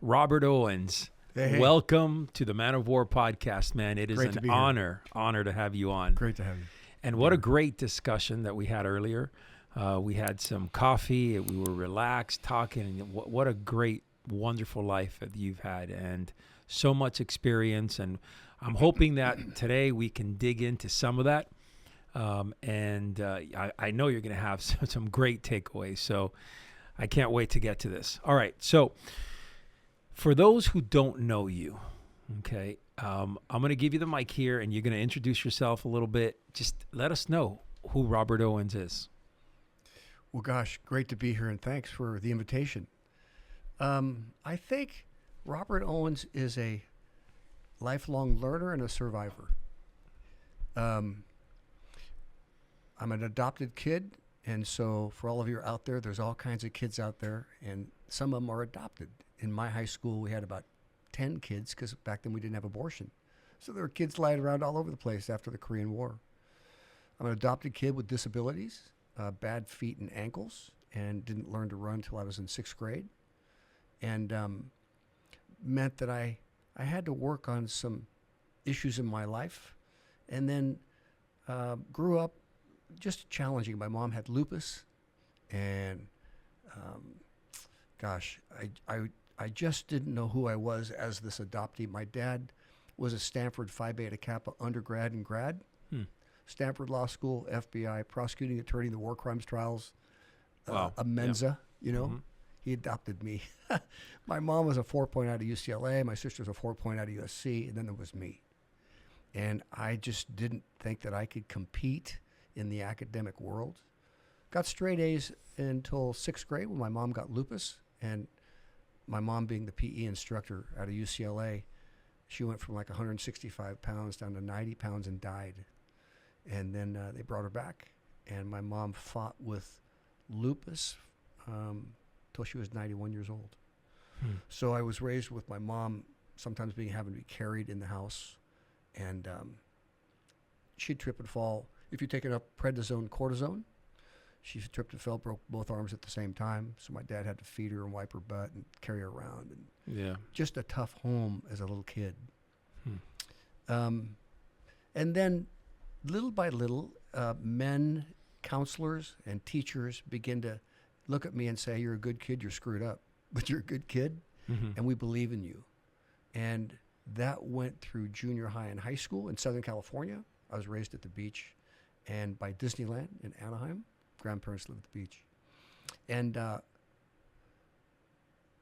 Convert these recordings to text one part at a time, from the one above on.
Robert Owens. Hey. Welcome to the Man of War podcast, man. It is Great to an be here. honor to have you on. Great to have you. And what a great discussion that we had earlier. We had some coffee. We were relaxed, talking. And what a great, wonderful life that you've had, and so much experience. And I'm hoping that today we can dig into some of that. I know you're going to have some great takeaways. So I can't wait to get to this. All right. So for those who don't know you, okay, I'm going to give you the mic here, and you're going to introduce yourself a little bit. Just let us know who Robert Owens is. Well, gosh, great to be here, and thanks for the invitation. I think Robert Owens is a lifelong learner and a survivor. I'm an adopted kid, and so for all of you out there, there's all kinds of kids out there, and some of them are adopted. In my high school, we had about 10 kids because back then we didn't have abortion. So there were kids lying around all over the place after the Korean War. I'm an adopted kid with disabilities, bad feet and ankles, and didn't learn to run until I was in 6th grade. And meant that I had to work on some issues in my life, and then grew up just challenging. My mom had lupus, and I just didn't know who I was as this adoptee. My dad was a Stanford Phi Beta Kappa undergrad and grad, Stanford Law School, FBI, prosecuting attorney in the war crimes trials, a Mensa, Mm-hmm. He adopted me. My mom was a 4.0 out of UCLA. My sister was a 4.0 out of USC, and then there was me. And I just didn't think that I could compete in the academic world. Got straight A's until 6th grade when my mom got lupus, and my mom being the PE instructor out of UCLA, she went from like 165 pounds down to 90 pounds and died. And then they brought her back, and my mom fought with lupus till she was 91 years old. So I was raised with my mom sometimes having to be carried in the house, and she'd trip and fall. If you take enough prednisone, cortisone, she tripped and fell, broke both arms at the same time. So my dad had to feed her and wipe her butt and carry her around. And just a tough home as a little kid. And then little by little, men, counselors, and teachers begin to look at me and say, you're a good kid, you're screwed up, but you're a good kid, and we believe in you. And that went through junior high and high school in Southern California. I was raised at the beach and by Disneyland in Anaheim. Grandparents lived at the beach. And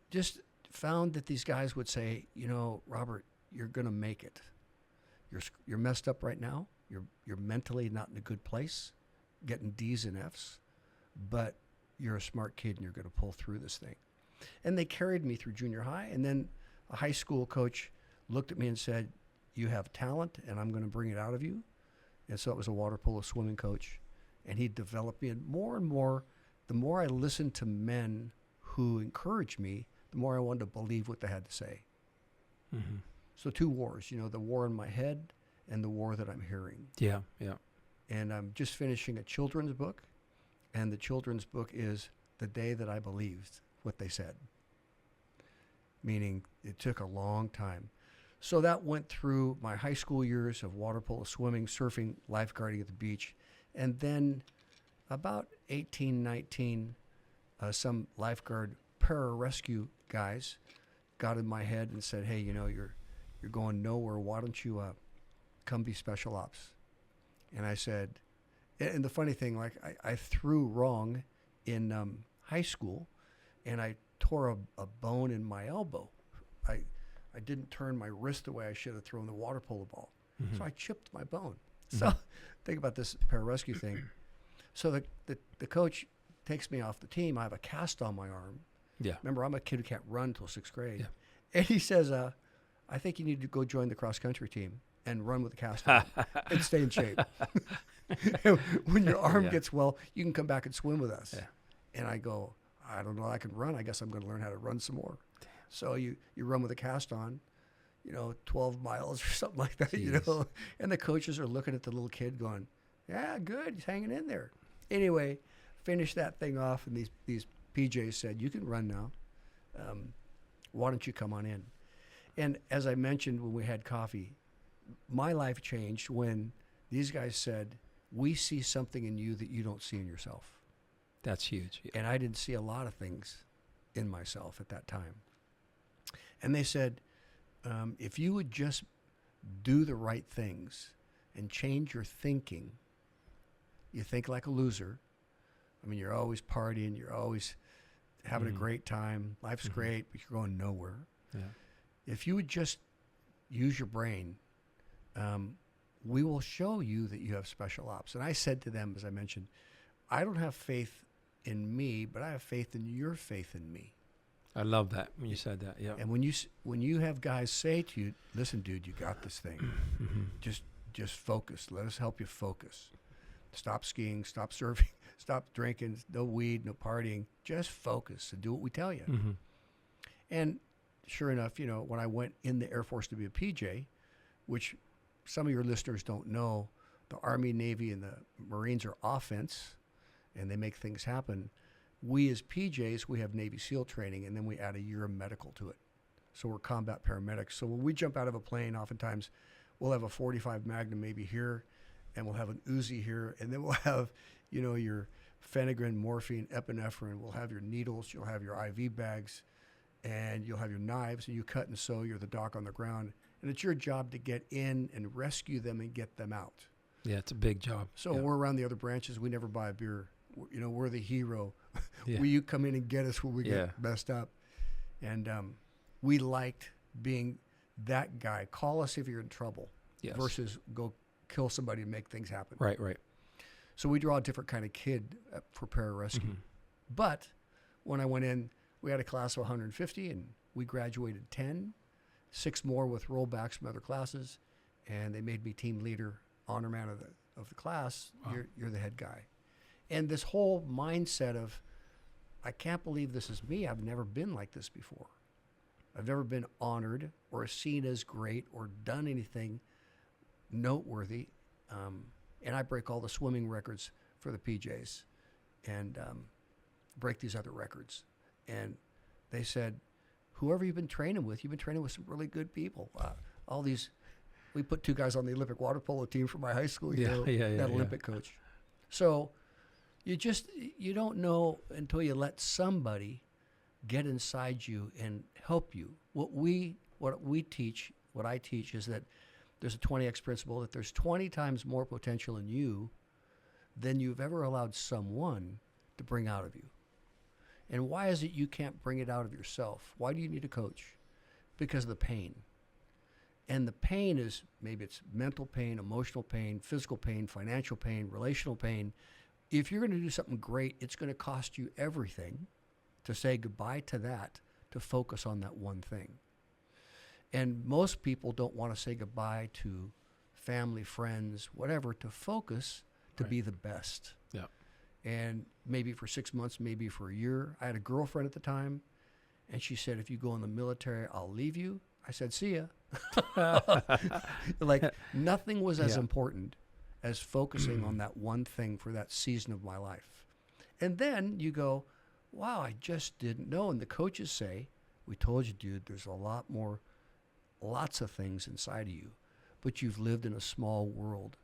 just found that these guys would say, Robert, you're going to make it. You're messed up right now. You're mentally not in a good place, getting D's and F's, but you're a smart kid and you're going to pull through this thing. And they carried me through junior high. And then a high school coach looked at me and said, you have talent and I'm going to bring it out of you. And so it was a water polo swimming coach. And he developed me. And more, the more I listened to men who encouraged me, the more I wanted to believe what they had to say. So 2 wars, the war in my head and the war that I'm hearing. Yeah. And I'm just finishing a children's book. And the children's book is The Day That I Believed What They Said. Meaning it took a long time. So that went through my high school years of water polo, swimming, surfing, lifeguarding at the beach. And then about 18, 19, some lifeguard pararescue guys got in my head and said, hey, you're going nowhere. Why don't you come be special ops? And I said, and the funny thing, like I threw wrong in high school, and I tore a bone in my elbow. I didn't turn my wrist the way I should have thrown the water polo ball. So I chipped my bone. So think about this pararescue thing. So the coach takes me off the team. I have a cast on my arm. Yeah. Remember, I'm a kid who can't run until 6th grade. Yeah. And he says, I think you need to go join the cross-country team and run with the cast on and stay in shape. When your arm gets well, you can come back and swim with us. Yeah. And I go, I don't know, I can run. I guess I'm going to learn how to run some more. Damn. So you run with a cast on, 12 miles or something like that, Jeez. And the coaches are looking at the little kid going, yeah, good, he's hanging in there. Anyway, finished that thing off, and these PJs said, you can run now. Why don't you come on in? And as I mentioned when we had coffee, my life changed when these guys said, we see something in you that you don't see in yourself. That's huge. Yeah. And I didn't see a lot of things in myself at that time. And they said, if you would just do the right things and change your thinking, you think like a loser. I mean, you're always partying, you're always having a great time, life's great, but you're going nowhere. Yeah. If you would just use your brain, we will show you that you have special ops. And I said to them, as I mentioned, I don't have faith in me, but I have faith in your faith in me. I love that when you said that. Yeah. And when you have guys say to you, listen, dude, you got this thing. Just focus. Let us help you focus. Stop skiing, stop surfing, stop drinking, no weed, no partying. Just focus and do what we tell you. And sure enough, you know, when I went in the Air Force to be a PJ, which some of your listeners don't know, the Army, Navy, and the Marines are offense, and they make things happen. We as PJs, we have Navy SEAL training, and then we add a year of medical to it. So we're combat paramedics. So when we jump out of a plane, oftentimes we'll have a 45 Magnum maybe here, and we'll have an Uzi here, and then we'll have, you know, your Phenergan, morphine, epinephrine. We'll have your needles. You'll have your IV bags, and you'll have your knives, and you cut and sew. You're the doc on the ground, and it's your job to get in and rescue them and get them out. Yeah, it's a big job. So yeah. we're around the other branches. We never buy a beer. You know, we're the hero. Yeah. Will you come in and get us when we get messed up? And we liked being that guy. Call us if you're in trouble versus go kill somebody and make things happen. Right, right. So we draw a different kind of kid for pararescue. But when I went in, we had a class of 150, and we graduated 10, 6 more with rollbacks from other classes, and they made me team leader, honor man of the class. Wow. You're the head guy. And this whole mindset of, I can't believe this is me. I've never been like this before. I've never been honored or seen as great or done anything noteworthy. And I break all the swimming records for the PJs and break these other records. And they said, whoever you've been training with, you've been training with some really good people. All these, we put 2 guys on the Olympic water polo team for my high school, that Olympic coach. So you don't know until you let somebody get inside you and help you. What I teach is that there's a 20x principle, that there's 20 times more potential in you than you've ever allowed someone to bring out of you. And why is it you can't bring it out of yourself? Why do you need a coach? Because of the pain. And the pain is, maybe it's mental pain, emotional pain, physical pain, financial pain, relational pain. If you're going to do something great, it's going to cost you everything to say goodbye to that, to focus on that one thing. And most people don't want to say goodbye to family, friends, whatever, to focus to be the best. Yeah. And maybe for 6 months, maybe for a year. I had a girlfriend at the time, and she said, if you go in the military, I'll leave you. I said, see ya. Like, nothing was as important as focusing on that one thing for that season of my life. And then you go, wow, I just didn't know. And the coaches say, we told you, dude, there's a lot more, lots of things inside of you, but you've lived in a small world,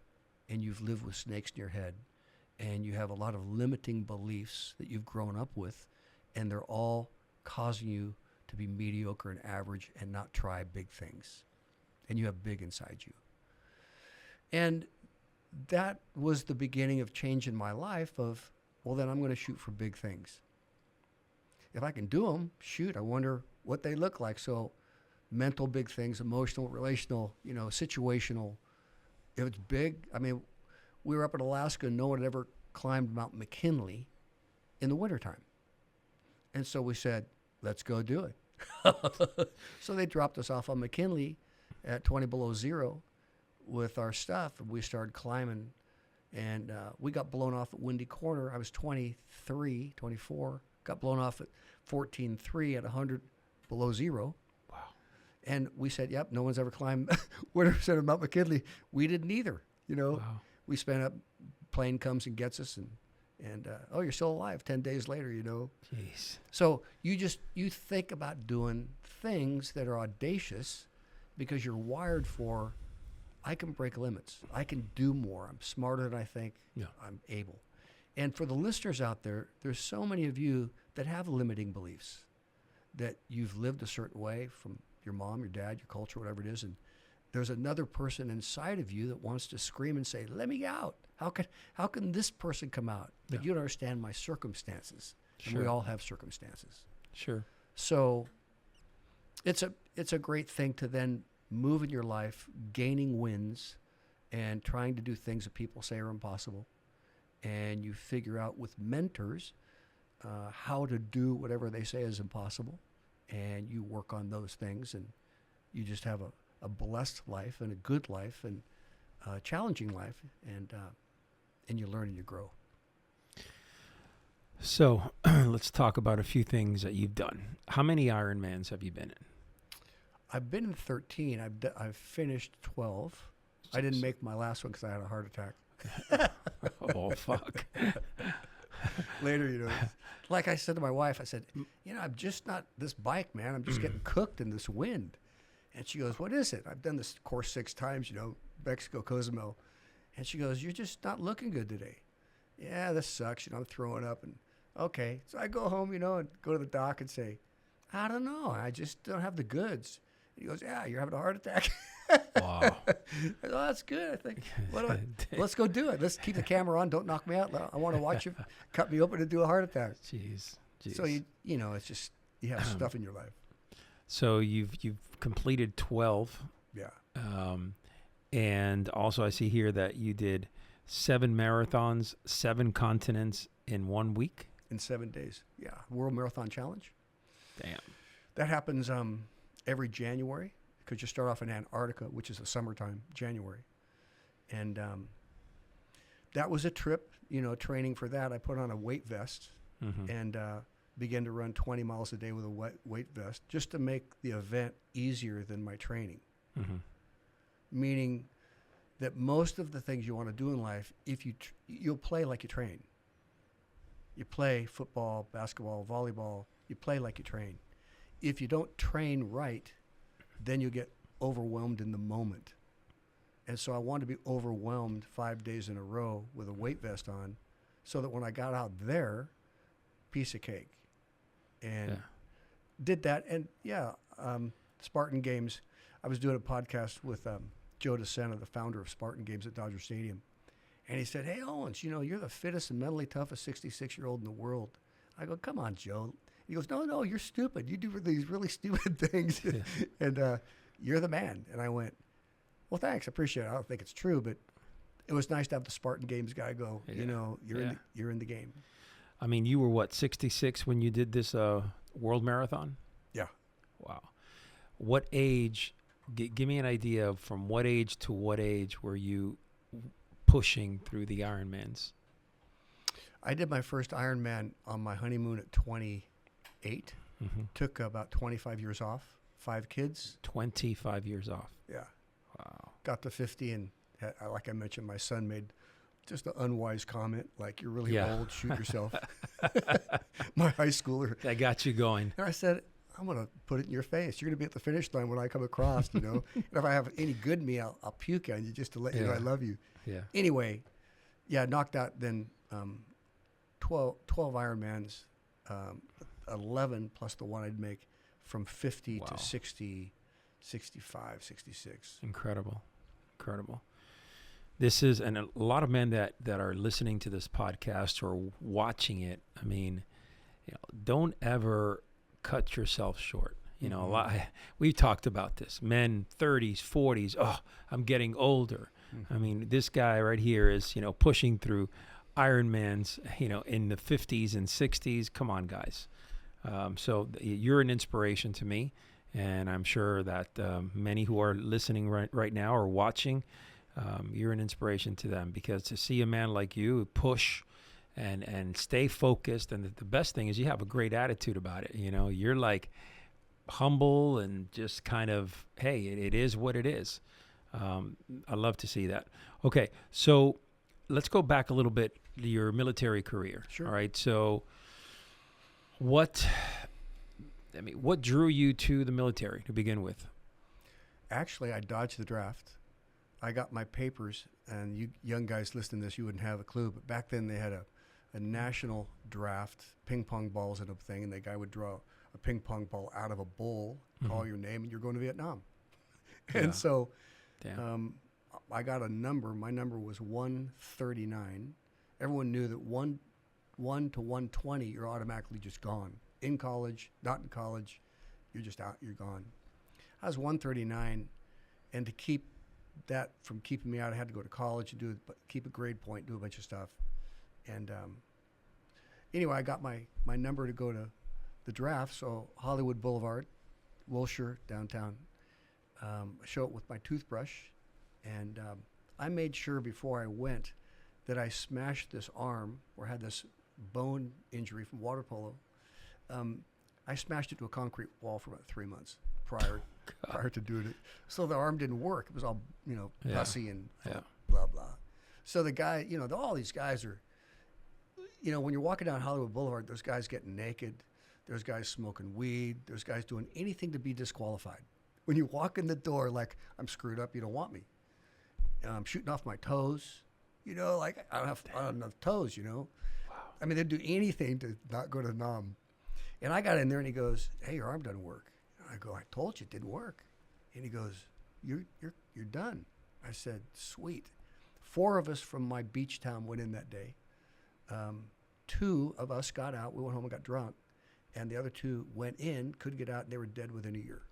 and you've lived with snakes in your head, and you have a lot of limiting beliefs that you've grown up with, and they're all causing you to be mediocre and average and not try big things. And you have big inside you. And that was the beginning of change in my life of, well, then I'm going to shoot for big things. If I can do them, shoot, I wonder what they look like. So mental big things, emotional, relational, situational. If it's big, I mean, we were up in Alaska and no one had ever climbed Mount McKinley in the wintertime. And so we said, let's go do it. So they dropped us off on McKinley at 20 below zero with our stuff, and we started climbing. And we got blown off at Windy Corner. I was 24, got blown off at 14.3 at 100 below zero. Wow. And we said, yep, no one's ever climbed 100% of Mount McKinley. We didn't either, Wow. We spent up, plane comes and gets us, and And, oh, you're still alive 10 days later, you know. Jeez. So you think about doing things that are audacious because you're wired for, I can break limits. I can do more. I'm smarter than I think I'm able. And for the listeners out there, there's so many of you that have limiting beliefs, that you've lived a certain way from your mom, your dad, your culture, whatever it is, and there's another person inside of you that wants to scream and say, let me out. How can this person come out? But you don't understand my circumstances. Sure. And we all have circumstances. Sure. So it's a great thing to then move in your life, gaining wins and trying to do things that people say are impossible. And you figure out with mentors how to do whatever they say is impossible. And you work on those things, and you just have a blessed life and a good life and a challenging life, and you learn and you grow. So let's talk about a few things that you've done. How many Ironmans have you been in? I've been in 13. I've finished 12. I didn't make my last one because I had a heart attack. Oh, fuck. Later, you know, like I said to my wife, I said, you know, I'm just not this bike, man. I'm just getting cooked in this wind. And she goes, what is it? I've done this course 6 times, you know, Mexico, Cozumel. And she goes, you're just not looking good today. Yeah, this sucks. You know, I'm throwing up. And okay. So I go home, you know, and go to the doc and say, I don't know. I just don't have the goods. And he goes, yeah, you're having a heart attack. Wow. I go, oh, that's good. I think, let's go do it. Let's keep the camera on. Don't knock me out. I want to watch you cut me open and do a heart attack. Jeez. So, you know, it's just, you have stuff in your life. So you've completed 12. Yeah. And also I see here that you did 7 marathons, 7 continents in 1 week. In 7 days. Yeah. World Marathon Challenge. Damn. That happens every January, because you start off in Antarctica, which is the summertime, January. And that was a trip, you know, training for that. I put on a weight vest and began to run 20 miles a day with a weight vest just to make the event easier than my training. Meaning that most of the things you want to do in life, if you'll play like you train. You play football, basketball, volleyball, you play like you train. If you don't train right, then you get overwhelmed in the moment. And so I wanted to be overwhelmed 5 days in a row with a weight vest on, so that when I got out there, piece of cake. And did that. And Spartan Games, I was doing a podcast with Joe DeSena, the founder of Spartan Games at Dodger Stadium. And he said, hey, Owens, you know, you're the fittest and mentally toughest 66-year-old in the world. I go, come on, Joe. He goes, no, you're stupid. You do these really stupid things, and you're the man. And I went, well, thanks. I appreciate it. I don't think it's true, but it was nice to have the Spartan Games guy go, you know, you're in the game. I mean, you were what, 66 when you did this world marathon? Yeah. Wow. What age, give me an idea of from what age to what age were you pushing through the Ironmans? I did my first Ironman on my honeymoon at 28. Took about 25 years off, 5 kids. 25 years off. Yeah. Wow. Got to 50, and like I mentioned, my son made just an unwise comment, like, you're really old, shoot yourself. My high schooler. That got you going. And I said, I'm going to put it in your face. You're going to be at the finish line when I come across, you know. And if I have any good in me, I'll puke on you just to let you know I love you. Yeah. Anyway, knocked out then 12 Ironmans, 11 plus the one I'd make, from 50 to 60, 65, 66. Incredible. This is, and a lot of men that are listening to this podcast or watching it, I mean, you know, don't ever cut yourself short. You know, we've talked about this. Men, 30s, 40s, oh, I'm getting older. I mean, this guy right here is, you know, pushing through Ironmans, you know, in the 50s and 60s. Come on, guys. So you're an inspiration to me, and I'm sure that many who are listening right now or watching, you're an inspiration to them, because to see a man like you push and stay focused, and the best thing is you have a great attitude about it. You know, you're like humble and just kind of, hey, it is what it is. I love to see that. Okay, so let's go back a little bit your military career. Sure. All right. So what drew you to the military to begin with? Actually, I dodged the draft. I got my papers, and you young guys listening to this, you wouldn't have a clue, but back then they had a national draft, ping pong balls and a thing, and the guy would draw a ping pong ball out of a bowl, call your name, and you're going to Vietnam. Yeah. And so Damn. I got a number. My number was 139. Everyone knew that 1 to 120, you're automatically just gone. In college, not in college, you're just out, you're gone. I was 139, and to keep that from keeping me out, I had to go to college and keep a grade point, do a bunch of stuff. And anyway, I got my number to go to the draft, so Hollywood Boulevard, Wilshire, downtown. I show up with my toothbrush, and I made sure before I went that I smashed this arm, or had this bone injury from water polo. I smashed it to a concrete wall for about 3 months prior to doing it. So the arm didn't work. It was all, pussy and blah, blah. So the guy, all these guys are, when you're walking down Hollywood Boulevard, there's guys getting naked. There's guys smoking weed. There's guys doing anything to be disqualified. When you walk in the door, like, I'm screwed up, you don't want me. I'm shooting off my toes. Like, I don't have enough toes, Wow. I mean, they'd do anything to not go to Nam. And I got in there, and he goes, "Hey, your arm doesn't work." And I go, "I told you it didn't work." And he goes, "You're done." I said, "Sweet." 4 of us from my beach town went in that day. 2 of us got out. We went home and got drunk. And the other 2 went in, couldn't get out, and they were dead within a year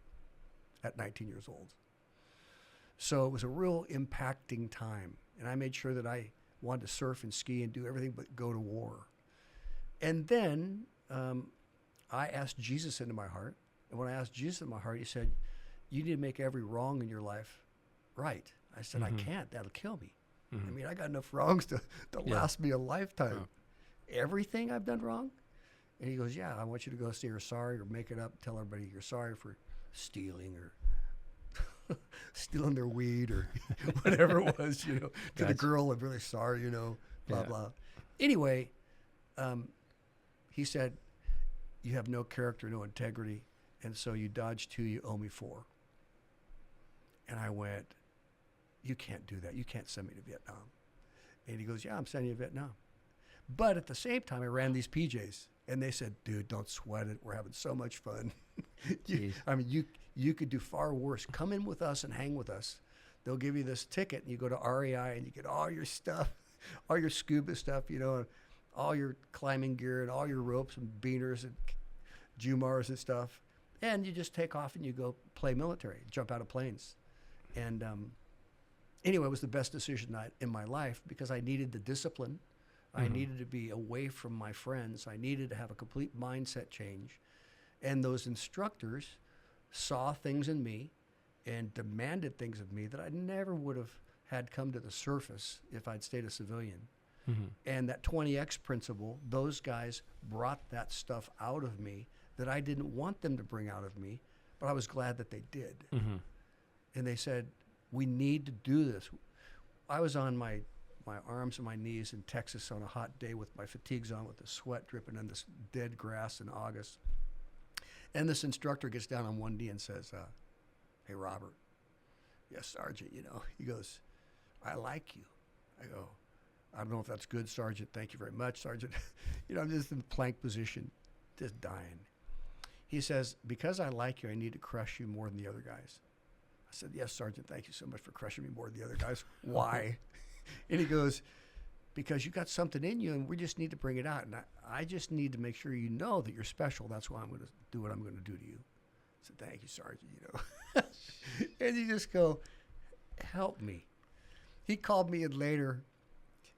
at 19 years old. So it was a real impacting time. And I made sure that I wanted to surf and ski and do everything but go to war. And then I asked Jesus into my heart. And when I asked Jesus in my heart, he said, "You need to make every wrong in your life right." I said, "I can't. That'll kill me." I mean, I got enough wrongs to last me a lifetime. Everything I've done wrong? And he goes, "Yeah, I want you to go say you're sorry, or make it up, tell everybody you're sorry for stealing, or stealing their weed, or whatever it was, to the girl, I'm really sorry, blah, blah." Anyway, he said, "You have no character, no integrity, and so you dodged 2, you owe me 4. And I went, "You can't do that. You can't send me to Vietnam." And he goes, "Yeah, I'm sending you to Vietnam." But at the same time, I ran these PJs, and they said, "Dude, don't sweat it. We're having so much fun." You could do far worse. Come in with us and hang with us. They'll give you this ticket, and you go to REI, and you get all your stuff, all your scuba stuff, and all your climbing gear, and all your ropes and beaners and Jumars and stuff. And you just take off and you go play military, jump out of planes. And anyway, it was the best decision in my life, because I needed the discipline. I needed to be away from my friends. I needed to have a complete mindset change. And those instructors saw things in me and demanded things of me that I never would have had come to the surface if I'd stayed a civilian. And that 20X principle, those guys brought that stuff out of me that I didn't want them to bring out of me, but I was glad that they did. And they said, "We need to do this." I was on my arms and my knees in Texas on a hot day with my fatigues on, with the sweat dripping in this dead grass in August. And this instructor gets down on one knee and says, "Hey, Robert." "Yes, Sergeant." He goes, "I like you." I go, "I don't know if that's good, Sergeant. Thank you very much, Sergeant." I'm just in plank position, just dying. He says, "Because I like you, I need to crush you more than the other guys." I said, "Yes, Sergeant. Thank you so much for crushing me more than the other guys." "Why?" And he goes, "Because you got something in you, and we just need to bring it out. And I just need to make sure you know that you're special. That's why I'm going to do what I'm going to do to you." I said, "Thank you, Sergeant." And you just go, "Help me." He called me in later,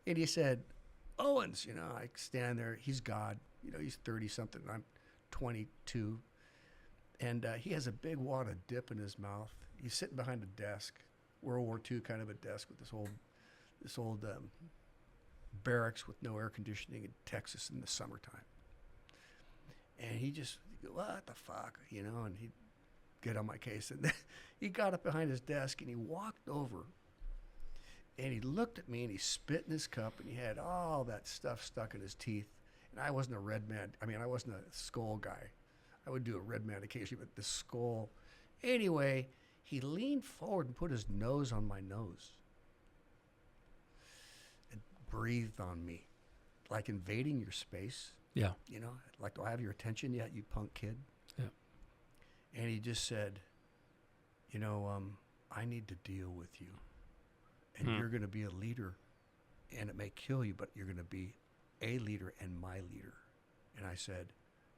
and he said, "Owens," I stand there. He's God. He's 30-something. I'm 22. And he has a big wad of dip in his mouth. He's sitting behind a desk, World War II kind of a desk, with this old barracks with no air conditioning in Texas in the summertime. And he just, "What the fuck?" And he'd get on my case. And then he got up behind his desk, and he walked over, And he looked at me and he spit in his cup and he had all that stuff stuck in his teeth. And I wasn't a red man. I mean, I wasn't a skull guy. I would do a red man occasionally, but the skull. Anyway, he leaned forward and put his nose on my nose and breathed on me, like invading your space. Yeah. You know, like, do I have your attention yet, you punk kid? Yeah. And he just said, you know, I need to deal with you. And you're going to be a leader, and it may kill you, but you're going to be a leader and my leader. And I said,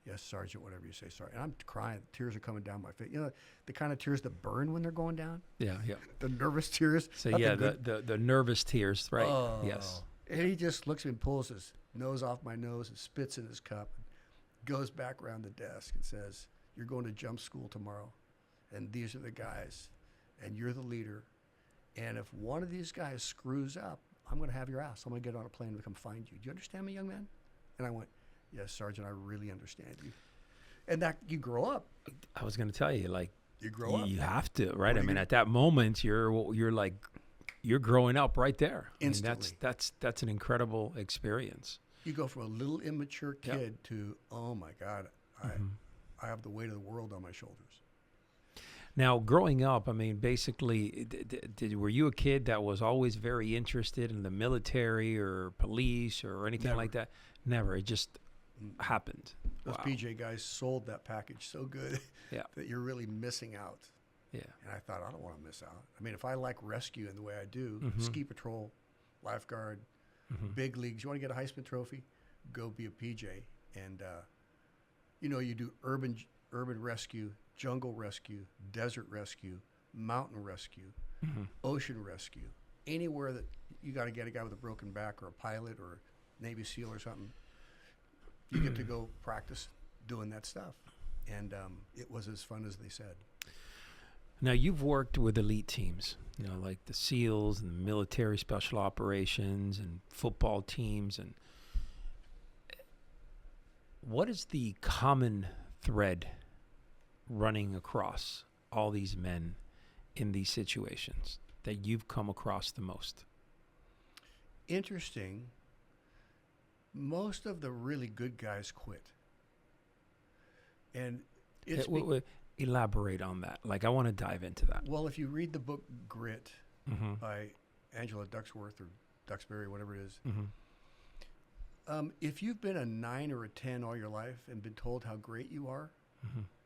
yes, Sergeant, whatever you say, Sergeant. And I'm crying. Tears are coming down my face. You know, the kind of tears that burn when they're going down? Yeah, yeah. The nervous tears. So, yeah, the nervous tears, right? Oh. Yes. And he just looks at me and pulls his nose off my nose and spits in his cup, and goes back around the desk and says, you're going to jump school tomorrow, and these are the guys, and you're the leader. And if one of these guys screws up, I'm going to have your ass. I'm going to get on a plane and come find you. Do you understand me, young man? And I went, yes, Sergeant, I really understand you. And that, you grow up. I was going to tell you, like, you grow up. You have to, right? I mean, at that moment, you're like, you're growing up right there. Instantly. I mean, that's an incredible experience. You go from a little immature kid to, oh my God, I have the weight of the world on my shoulders. Now, growing up, I mean, basically, were you a kid that was always very interested in the military or police or anything like that? Never. It just happened. Those PJ guys sold that package so good that you're really missing out. Yeah. And I thought, I don't want to miss out. I mean, if I like rescue in the way I do, ski patrol, lifeguard, big leagues, you want to get a Heisman Trophy, go be a PJ. And, you know, you do urban rescue, jungle rescue, desert rescue, mountain rescue, ocean rescue, anywhere that you got to get a guy with a broken back or a pilot or a Navy SEAL or something, you get to go practice doing that stuff. And it was as fun as they said. Now, you've worked with elite teams, you know, like the SEALs and the military special operations and football teams. And what is the common thread running across all these men in these situations that you've come across the most? Interesting. Most of the really good guys quit. And it's elaborate on that. Like, I want to dive into that. Well, if you read the book Grit by Angela Ducksworth or Duxbury, whatever it is, if you've been a 9 or a 10 all your life and been told how great you are,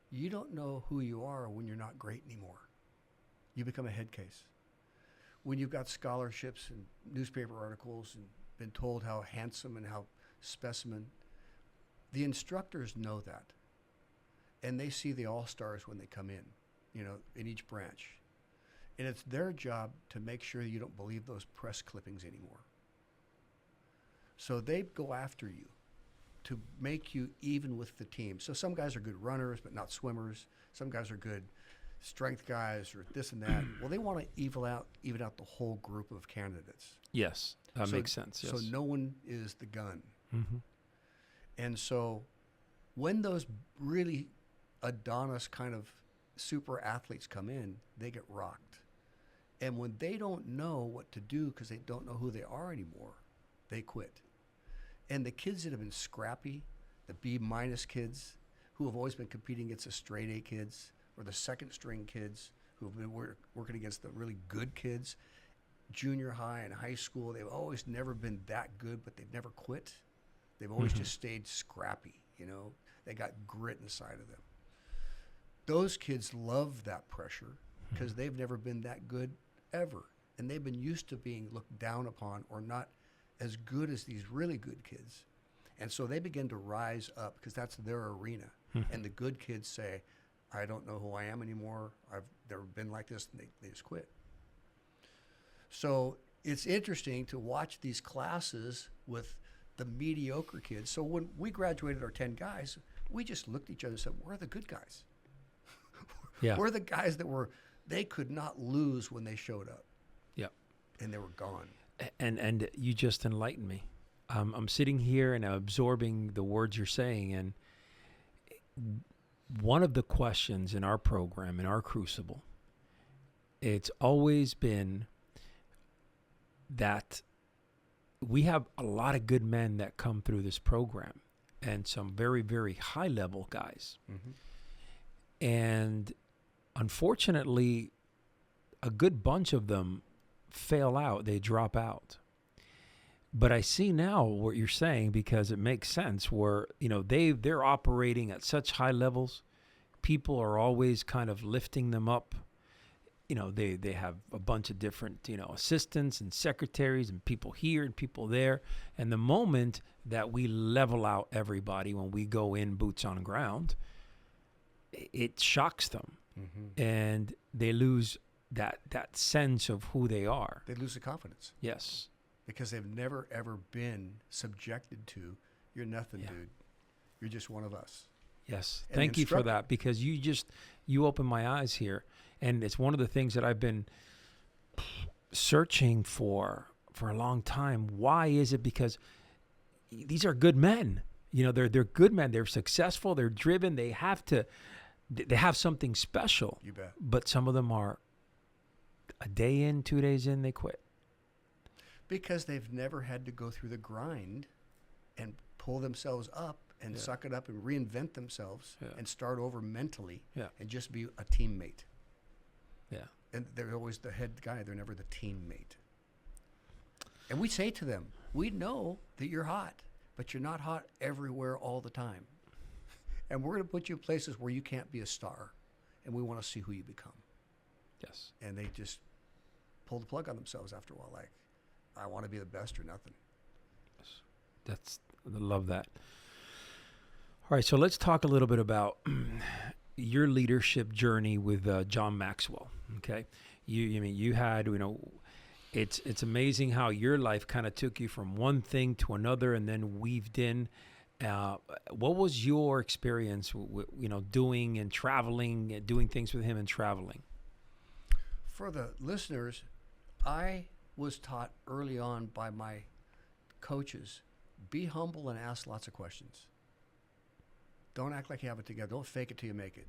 you don't know who you are when you're not great anymore. You become a head case. When you've got scholarships and newspaper articles and been told how handsome and how specimen, the instructors know that. And they see the all-stars when they come in, you know, in each branch. And it's their job to make sure you don't believe those press clippings anymore. So they go after you to make you even with the team. So some guys are good runners, but not swimmers. Some guys are good strength guys or this and that. Well, they want to even out the whole group of candidates. Yes, that makes sense. Yes. So no one is the gun. And so when those really Adonis kind of super athletes come in, they get rocked. And when they don't know what to do because they don't know who they are anymore, they quit. And the kids that have been scrappy, the B- kids who have always been competing against the straight A kids or the second string kids who have been working against the really good kids, junior high and high school, they've always never been that good, but they've never quit. They've always just stayed scrappy, you know. They got grit inside of them. Those kids love that pressure because they've never been that good ever. And they've been used to being looked down upon or not as good as these really good kids. And so they begin to rise up because that's their arena. And the good kids say, I don't know who I am anymore. I've never been like this. And they just quit. So it's interesting to watch these classes with the mediocre kids. So when we graduated our 10 guys, we just looked at each other and said, we're the good guys. We're the guys that they could not lose when they showed up. Yeah. And they were gone. And you just enlightened me. I'm sitting here and I'm absorbing the words you're saying. And one of the questions in our program, in our crucible, it's always been that we have a lot of good men that come through this program, and some very, very high level guys. Mm-hmm. And unfortunately, a good bunch of them fail out. They drop out. But I see now what you're saying, because it makes sense, where, you know, they're operating at such high levels. People are always kind of lifting them up. You know, they have a bunch of different, you know, assistants and secretaries and people here and people there. And the moment that we level out everybody, when we go in boots on ground, it shocks them. Mm-hmm. And they lose that sense of who they are. They lose the confidence. Yes. Because they've never, ever been subjected to, you're nothing, Yeah. dude. You're just one of us. Yes. And Thank you for instructor. that, because you opened my eyes here. And it's one of the things that I've been searching for a long time. Why is it? Because these are good men. You know, they're good men. They're successful. They're driven. They have something special. You bet. But some of them are a day in, 2 days in, they quit. Because they've never had to go through the grind and pull themselves up and Yeah. suck it up and reinvent themselves Yeah. and start over mentally Yeah. and just be a teammate. Yeah. And they're always the head guy. They're never the teammate. And we say to them, we know that you're hot, but you're not hot everywhere all the time. And we're going to put you in places where you can't be a star. And we want to see who you become. Yes. And they just pull the plug on themselves after a while. Like, I want to be the best or nothing. I love that. All right, so let's talk a little bit about your leadership journey with John Maxwell. Okay, you had, you know, it's amazing how your life kind of took you from one thing to another and then weaved in. What was your experience, you know, doing and traveling, doing things with him and traveling? For the listeners, I was taught early on by my coaches, be humble and ask lots of questions. Don't act like you have it together. Don't fake it till you make it.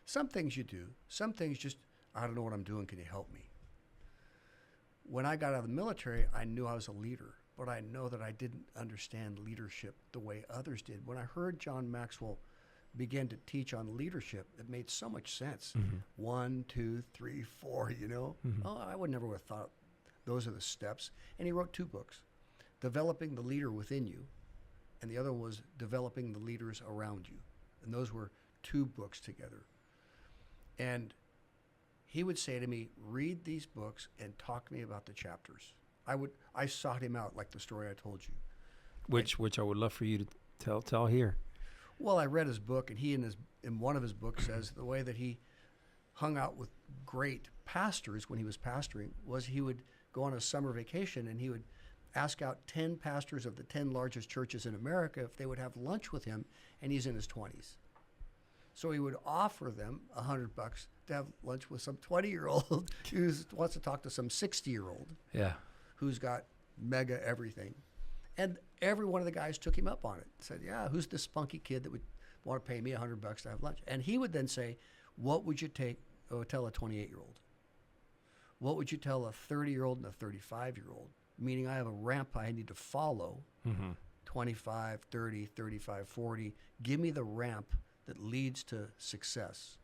Some things you do. Some things just, I don't know what I'm doing. Can you help me? When I got out of the military, I knew I was a leader, but I know that I didn't understand leadership the way others did. When I heard John Maxwell begin to teach on leadership, it made so much sense. Mm-hmm. 1, 2, 3, 4, you know? Mm-hmm. Oh, I would never have thought those are the steps. And he wrote 2 books, Developing the Leader Within You, and the other one was Developing the Leaders Around You. And those were 2 books together. And he would say to me, read these books and talk to me about the chapters. I sought him out, like the story I told you. Which I would love for you to tell here. Well, I read his book, and he in one of his books says the way that he hung out with great pastors when he was pastoring was he would go on a summer vacation and he would ask out 10 pastors of the 10 largest churches in America if they would have lunch with him, and he's in his 20s. So he would offer them $100 to have lunch with some 20-year-old who wants to talk to some 60-year-old Yeah. who's got mega everything. And every one of the guys took him up on it. Said, yeah, who's this spunky kid that would want to pay me $100 to have lunch? And he would then say, what would you tell a 28-year-old? What would you tell a 30-year-old and a 35-year-old? Meaning I have a ramp I need to follow, 25, 30, 35, 40. Give me the ramp that leads to success.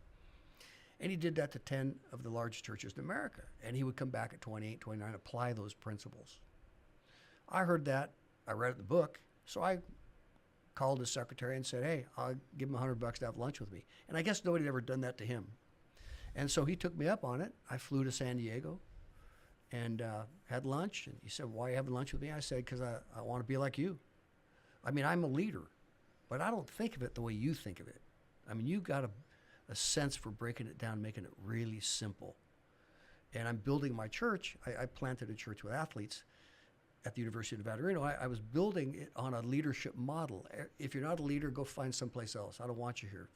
And he did that to 10 of the largest churches in America. And he would come back at 28, 29, apply those principles. I heard that. I read it in the book. So I called his secretary and said, hey, I'll give him $100 to have lunch with me. And I guess nobody had ever done that to him. And so he took me up on it. I flew to San Diego and had lunch. And he said, why are you having lunch with me? I said, because I want to be like you. I mean, I'm a leader, but I don't think of it the way you think of it. I mean, you got a sense for breaking it down, making it really simple. And I'm building my church. I planted a church with athletes at the University of Nevada, Reno. I was building it on a leadership model. If you're not a leader, go find someplace else. I don't want you here.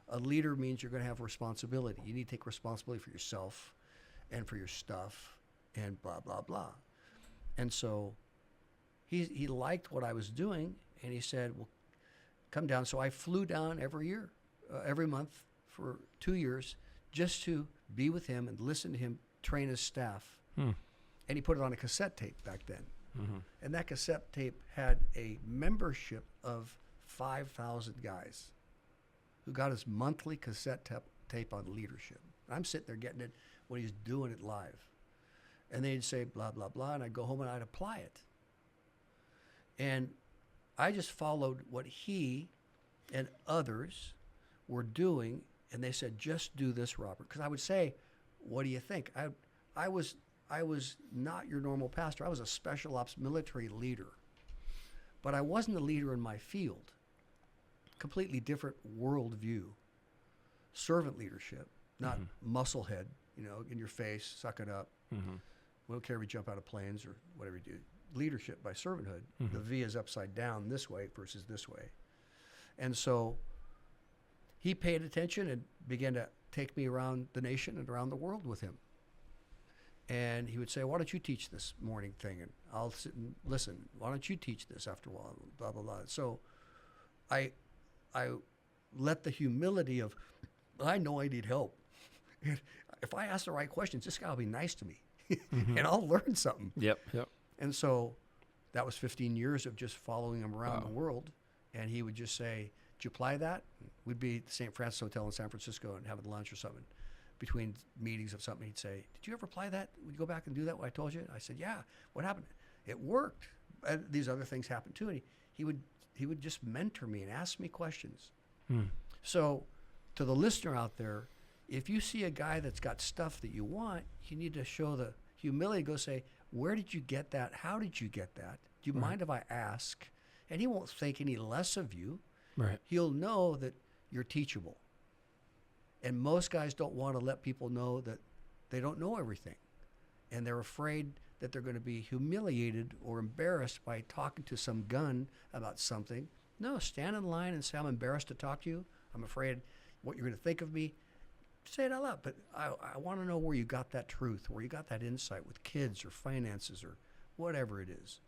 A leader means you're going to have responsibility. You need to take responsibility for yourself and for your stuff and blah, blah, blah. And so he liked what I was doing, and he said, well, come down. So I flew down every year, every month for 2 years, just to be with him and listen to him train his staff. And he put it on a cassette tape back then. Mm-hmm. And that cassette tape had a membership of 5,000 guys who got his monthly cassette tape on leadership. I'm sitting there getting it when he's doing it live. And they'd say blah, blah, blah, and I'd go home and I'd apply it. And I just followed what he and others were doing, and they said, just do this, Robert. Because I would say, what do you think? I was not your normal pastor. I was a special ops military leader. But I wasn't a leader in my field. Completely different worldview. Servant leadership, not musclehead, in your face, suck it up. Mm-hmm. We don't care if you jump out of planes or whatever you do. Leadership by servanthood. The V is upside down this way versus this way. And so he paid attention and began to take me around the nation and around the world with him. And he would say, why don't you teach this morning thing? And I'll sit and listen. Why don't you teach this after a while? Blah, blah, blah. So I let the humility of, I know I need help. If I ask the right questions, this guy will be nice to me. And I'll learn something. Yep. And so that was 15 years of just following him around the world. And he would just say, did you apply that? We'd be at the St. Francis Hotel in San Francisco and having lunch or something. Between meetings of something, he'd say, did you ever apply that? Would you go back and do that, what I told you? I said, yeah. What happened? It worked. And these other things happened too. And he would just mentor me and ask me questions. So to the listener out there, if you see a guy that's got stuff that you want, you need to show the humility, go say, where did you get that? How did you get that? Do you mind if I ask? And he won't think any less of you. Right. He'll know that you're teachable. And most guys don't want to let people know that they don't know everything. And they're afraid that they're going to be humiliated or embarrassed by talking to some gun about something. No, stand in line and say, I'm embarrassed to talk to you. I'm afraid what you're going to think of me. Say it out loud. But I want to know where you got that truth, where you got that insight with kids or finances or whatever it is.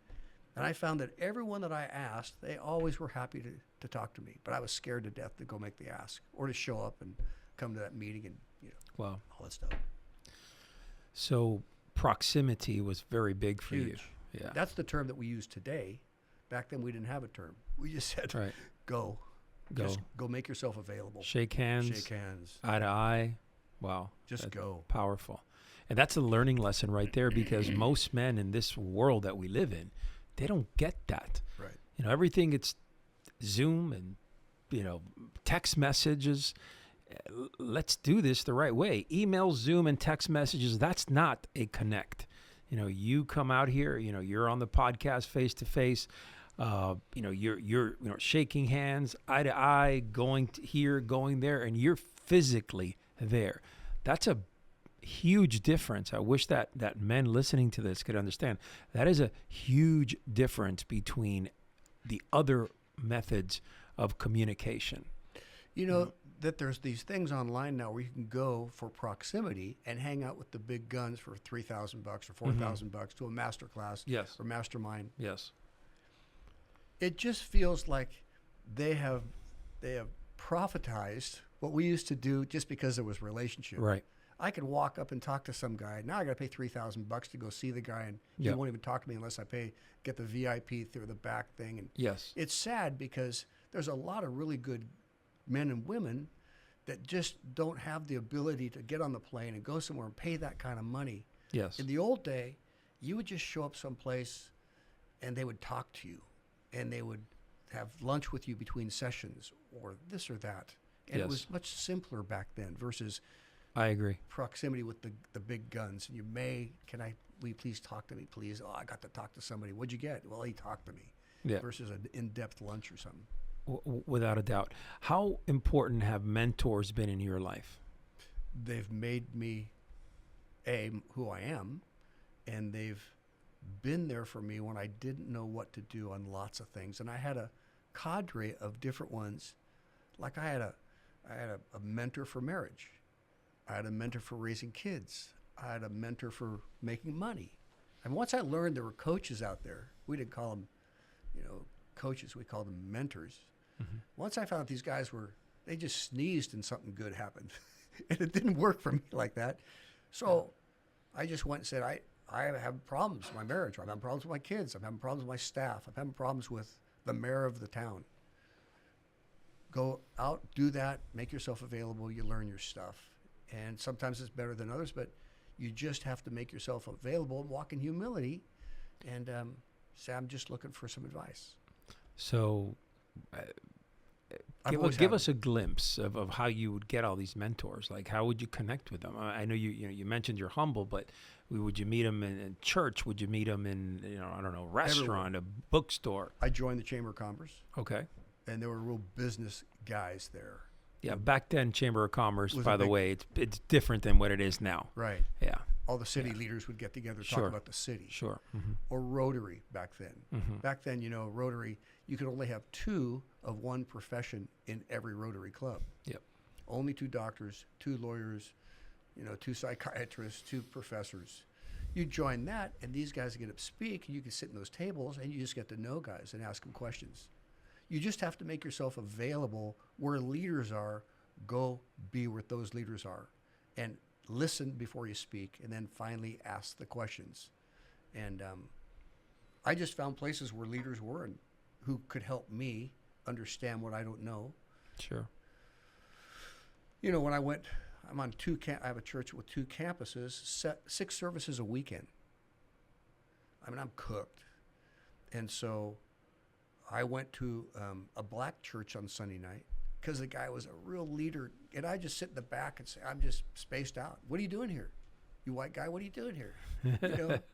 And I found that everyone that I asked, they always were happy to talk to me. But I was scared to death to go make the ask or to show up and come to that meeting and Wow. all that stuff. So proximity was very big for Huge. you. Yeah. That's the term that we use today. Back then we didn't have a term. We just said, Right. go. Go. Just go make yourself available. Shake hands. Shake hands. Eye to eye. Wow. Just That's go. Powerful. And that's a learning lesson right there, because most men in this world that we live in, they don't get that. Right. Everything, it's Zoom and, text messages. Let's do this the right way. Email, Zoom, and text messages, that's not a connect. You come out here, you're on the podcast face to face. You're shaking hands, eye to eye, going here, going there, and you're physically there. That's a huge difference. I wish that men listening to this could understand. That is a huge difference between the other methods of communication. That there's these things online now where you can go for proximity and hang out with the big guns for $3,000 or $4,000 to a masterclass Yes. or mastermind. Yes. It just feels like they have prophetized what we used to do just because there was relationship. Right. I could walk up and talk to some guy. Now I got to pay $3,000 to go see the guy, and he Yep. won't even talk to me unless I get the VIP through the back thing. And Yes. it's sad because there's a lot of really good men and women that just don't have the ability to get on the plane and go somewhere and pay that kind of money. Yes. In the old day, you would just show up someplace and they would talk to you and they would have lunch with you between sessions or this or that. And it was much simpler back then versus I agree. proximity with the big guns. And will you please talk to me, please? Oh, I got to talk to somebody. What'd you get? Well, he talked to me. Yeah. Versus an in-depth lunch or something. Without a doubt. How important have mentors been in your life? They've made me who I am, and they've been there for me when I didn't know what to do on lots of things. And I had a cadre of different ones. Like I had a mentor for marriage. I had a mentor for raising kids. I had a mentor for making money. And once I learned there were coaches out there, we didn't call them, coaches, we called them mentors. Mm-hmm. Once I found out these guys they just sneezed and something good happened. And it didn't work for me like that. So I just went and said, I have problems in my marriage. I'm having problems with my kids. I'm having problems with my staff. I'm having problems with the mayor of the town. Go out, do that, make yourself available. You learn your stuff. And sometimes it's better than others, but you just have to make yourself available and walk in humility and say, I'm just looking for some advice. So give us a glimpse of how you would get all these mentors. Like, how would you connect with them? I know you mentioned you're humble, but would you meet them in church? Would you meet them in, I don't know, restaurant, Everywhere. a bookstore? I joined the Chamber of Commerce, Okay. and there were real business guys there. Yeah, back then, Chamber of Commerce, Was by a the big- way, it's different than what it is now. Right. Yeah, All the city leaders would get together, talk Sure. about the city. sure. Or Rotary back then. Mhm. Back then, Rotary, you could only have 2 of one profession in every Rotary club. Yep. Only 2 doctors, 2 lawyers, 2 psychiatrists, 2 professors. You join that, and these guys get up speak, and you can sit in those tables, and you just get to know guys and ask them questions. You just have to make yourself available where leaders are. Go be where those leaders are, and listen before you speak, and then finally ask the questions. And I just found places where leaders were and who could help me understand what I don't know. Sure. When I'm on I have a church with 2 campuses, 6 services a weekend. I mean, I'm cooked. And so I went to a black church on Sunday night because the guy was a real leader. And I just sit in the back and say, I'm just spaced out. What are you doing here? You white guy, what are you doing here?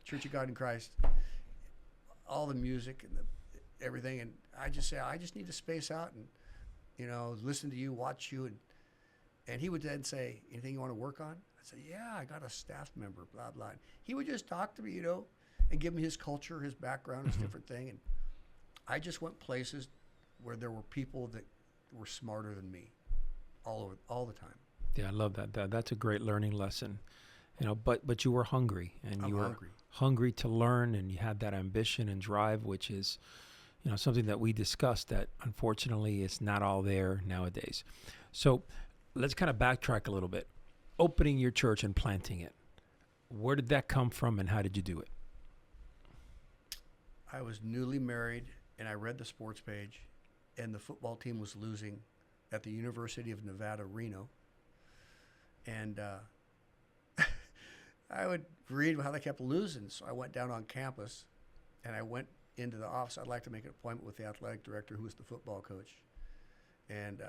Church of God in Christ. All the music and everything. And I just say, I just need to space out and, listen to you, watch you. And he would then say, anything you want to work on? I said, yeah, I got a staff member, blah, blah. And he would just talk to me, and give me his culture, his background, his different thing. And I just went places where there were people that were smarter than me all the time. Yeah, I love that. That's a great learning lesson. But you were hungry, and you were hungry to learn, and you had that ambition and drive, which is, something that we discussed that unfortunately is not all there nowadays. So let's kind of backtrack a little bit. Opening your church and planting it. Where did that come from, and how did you do it? I was newly married, and I read the sports page, and the football team was losing at the University of Nevada, Reno. And I would read how they kept losing, so I went down on campus, and I went into the office. I'd like to make an appointment with the athletic director, who was the football coach. And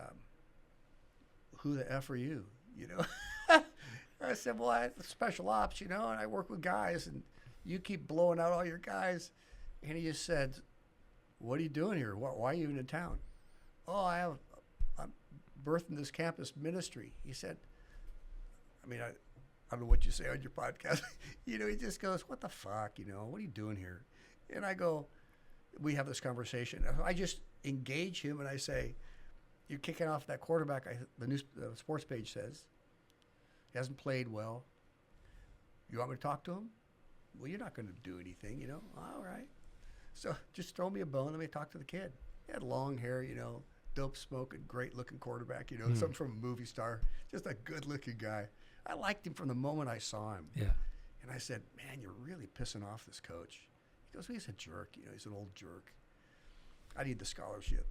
who the F are you? I said, well, I'm special ops, and I work with guys, and you keep blowing out all your guys. And he just said, what are you doing here? Why are you even in town? Oh, I'm birthing this campus ministry. He said, I don't know what you say on your podcast. He just goes, what the fuck, what are you doing here? And I go, we have this conversation. I just engage him, and I say, you're kicking off that quarterback, the sports page says. He hasn't played well. You want me to talk to him? Well, you're not going to do anything, All right. So just throw me a bone. Let me talk to the kid. He had long hair, dope smoking, great looking quarterback, something from a movie star. Just a good looking guy. I liked him from the moment I saw him. Yeah. And I said, man, you're really pissing off this coach. He goes, well, he's a jerk. He's an old jerk. I need the scholarship.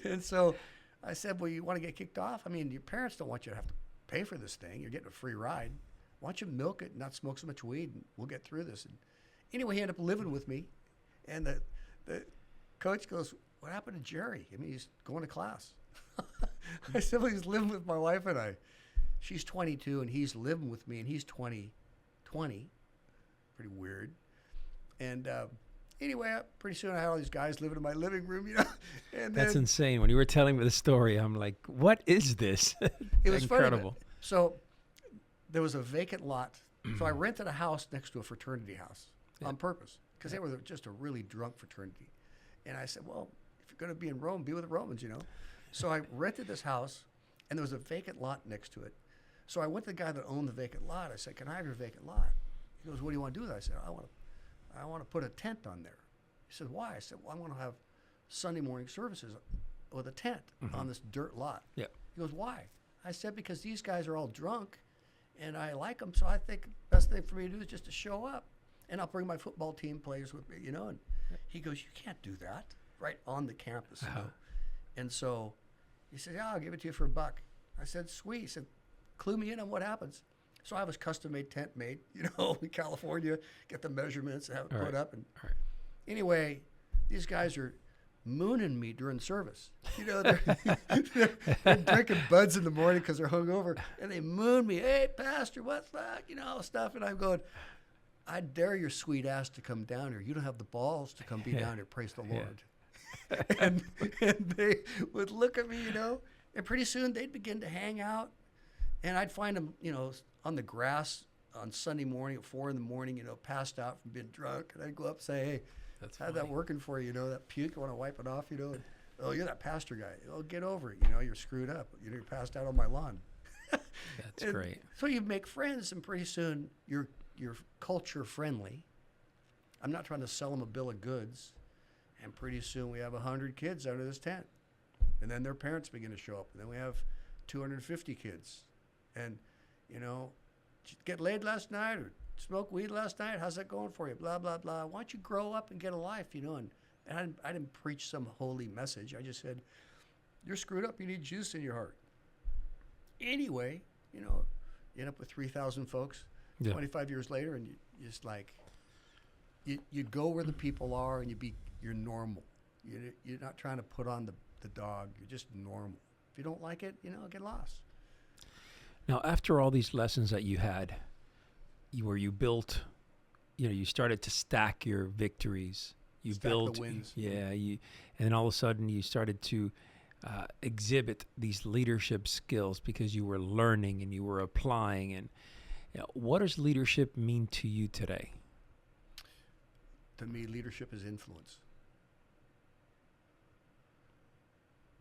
And so I said, well, you want to get kicked off? Your parents don't want you to have to pay for this thing. You're getting a free ride. Why don't you milk it and not smoke so much weed, and we'll get through this. And anyway, he ended up living with me. And the coach goes, what happened to Jerry? He's going to class. I said, well, he's living with my wife and I. She's 22, and he's living with me, and he's 20. Pretty weird. And anyway, pretty soon I had all these guys living in my living room, And That's insane. When you were telling me the story, I'm like, what is this? It was incredible. Funny. So there was a vacant lot. So I rented a house next to a fraternity house on purpose because they were just a really drunk fraternity. And I said, well, if you're going to be in Rome, be with the Romans, So I rented this house, and there was a vacant lot next to it. So I went to the guy that owned the vacant lot. I said, can I have your vacant lot? He goes, what do you want to do with it? I said, I want to put a tent on there. He said, why? I said, well, I want to have Sunday morning services with a tent on this dirt lot. Yeah. He goes, why? I said, because these guys are all drunk, and I like them. So I think best thing for me to do is just to show up, and I'll bring my football team players with me, And he goes, "You can't do that right on the campus." And so he said, "Yeah, I'll give it to you for $1." I said, "Sweet." He said, "Clue me in on what happens." So I have a custom-made tent made, in California, get the measurements, have it put up. And anyway, these guys are mooning me during service. They're drinking buds in the morning because they're hungover, and they moon me. "Hey, Pastor, what's that?" Stuff. And I'm going, "I dare your sweet ass to come down here. You don't have the balls to come be down here. Praise the Lord." and they would look at me, and pretty soon they'd begin to hang out, and I'd find them, on the grass on Sunday morning at 4 a.m, passed out from being drunk, and I'd go up and say, "Hey, how's that working for you? That puke, you want to wipe it off? And, oh, you're that pastor guy. Oh, get over it. You're screwed up. You're passed out on my lawn." That's great. So you make friends, and pretty soon you're culture friendly. I'm not trying to sell them a bill of goods, and pretty soon we have 100 kids under this tent, and then their parents begin to show up, and then we have 250 kids, and did you get laid last night or smoke weed last night? How's that going for you? Blah, blah, blah. Why don't you grow up and get a life, And I didn't preach some holy message. I just said, "You're screwed up. You need juice in your heart." Anyway, you end up with 3,000 folks 25 years later, and you just you go where the people are, and you're normal. You're not trying to put on the dog. You're just normal. If you don't like it, get lost. Now, after all these lessons that you had, where you built, you started to stack your victories. You Stack built the wins. and then all of a sudden you started to exhibit these leadership skills because you were learning and you were applying. And what does leadership mean to you today? To me, leadership is influence.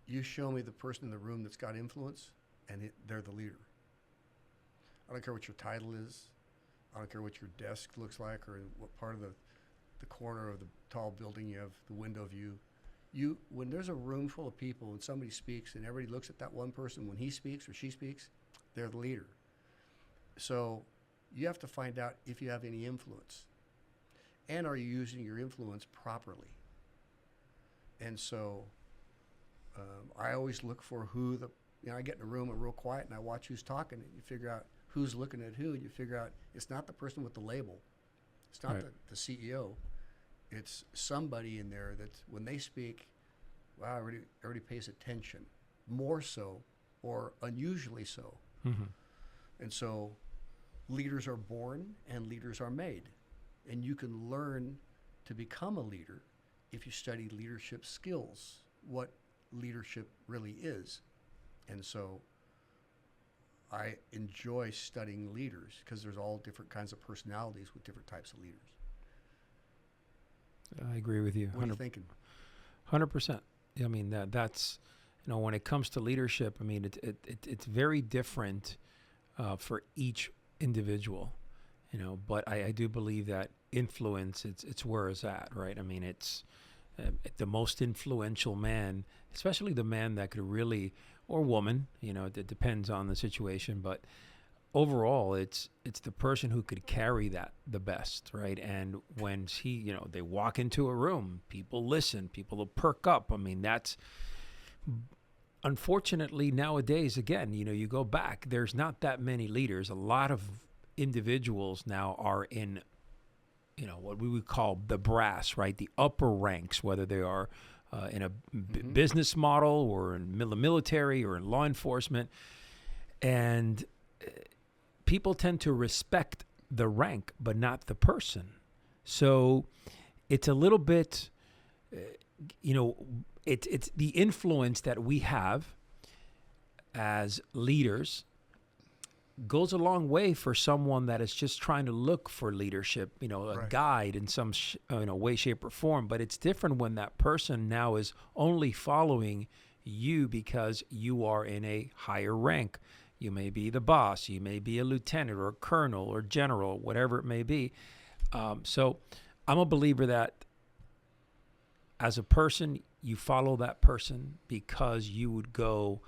You show me the person in the room that's got influence, and they're the leader. I don't care what your title is. I don't care what your desk looks like or what part of the corner of the tall building you have the window view. When there's a room full of people and somebody speaks and everybody looks at that one person, when he speaks or she speaks, they're the leader. So you have to find out if you have any influence. And are you using your influence properly? And so I always look for I get in a room and real quiet and I watch who's talking, and you figure out who's looking at who, and you figure out it's not the person with the label. It's not the CEO. It's somebody in there that when they speak, wow, everybody pays attention, more so or unusually so. Mm-hmm. And so leaders are born and leaders are made. And you can learn to become a leader if you study leadership skills, what leadership really is. And so I enjoy studying leaders because there's all different kinds of personalities with different types of leaders. I agree with you. What are you thinking? 100%. I mean, that's, when it comes to leadership, I mean, it's very different for each individual, but I do believe that influence, it's where it's at, right? I mean, it's the most influential man, especially the man that could really, or woman, it depends on the situation, but overall, it's the person who could carry that the best, right? And when they walk into a room, people listen, people will perk up. I mean, that's unfortunately nowadays, again, you go back, there's not that many leaders. A lot of individuals now are in, what we would call the brass, right? The upper ranks, whether they are in a business model or in the military or in law enforcement. And people tend to respect the rank, but not the person. So it's a little bit, it's the influence that we have as leaders goes a long way for someone that is just trying to look for leadership, a guide in some way, shape, or form. But it's different when that person now is only following you because you are in a higher rank. You may be the boss, you may be a lieutenant or a colonel or general, whatever it may be. So I'm a believer that as a person, you follow that person because you would go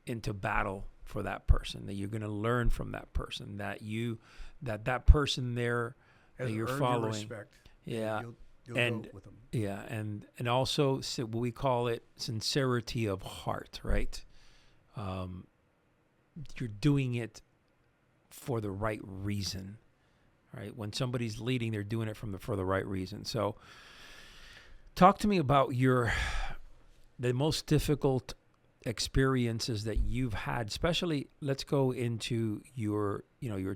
into battle for that person, that you're going to learn from that person, that person there that you're following. Respect. Yeah. You'll and go with them. yeah, and also we call it sincerity of heart, right? You're doing it for the right reason, right? When somebody's leading, they're doing it for the right reason. So talk to me about the most difficult experiences that you've had, especially let's go into your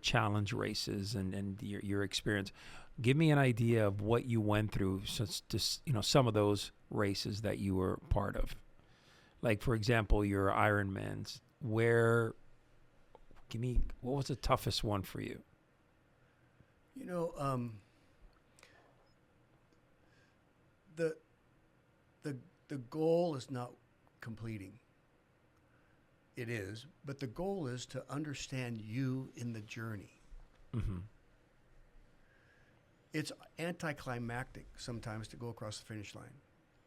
challenge races and your experience. Give me an idea of what you went through, some of those races that you were part of. Like, for example, your Ironmans. What was the toughest one for you? The goal is not completing. It is, but the goal is to understand you in the journey. Mm-hmm. It's anticlimactic sometimes to go across the finish line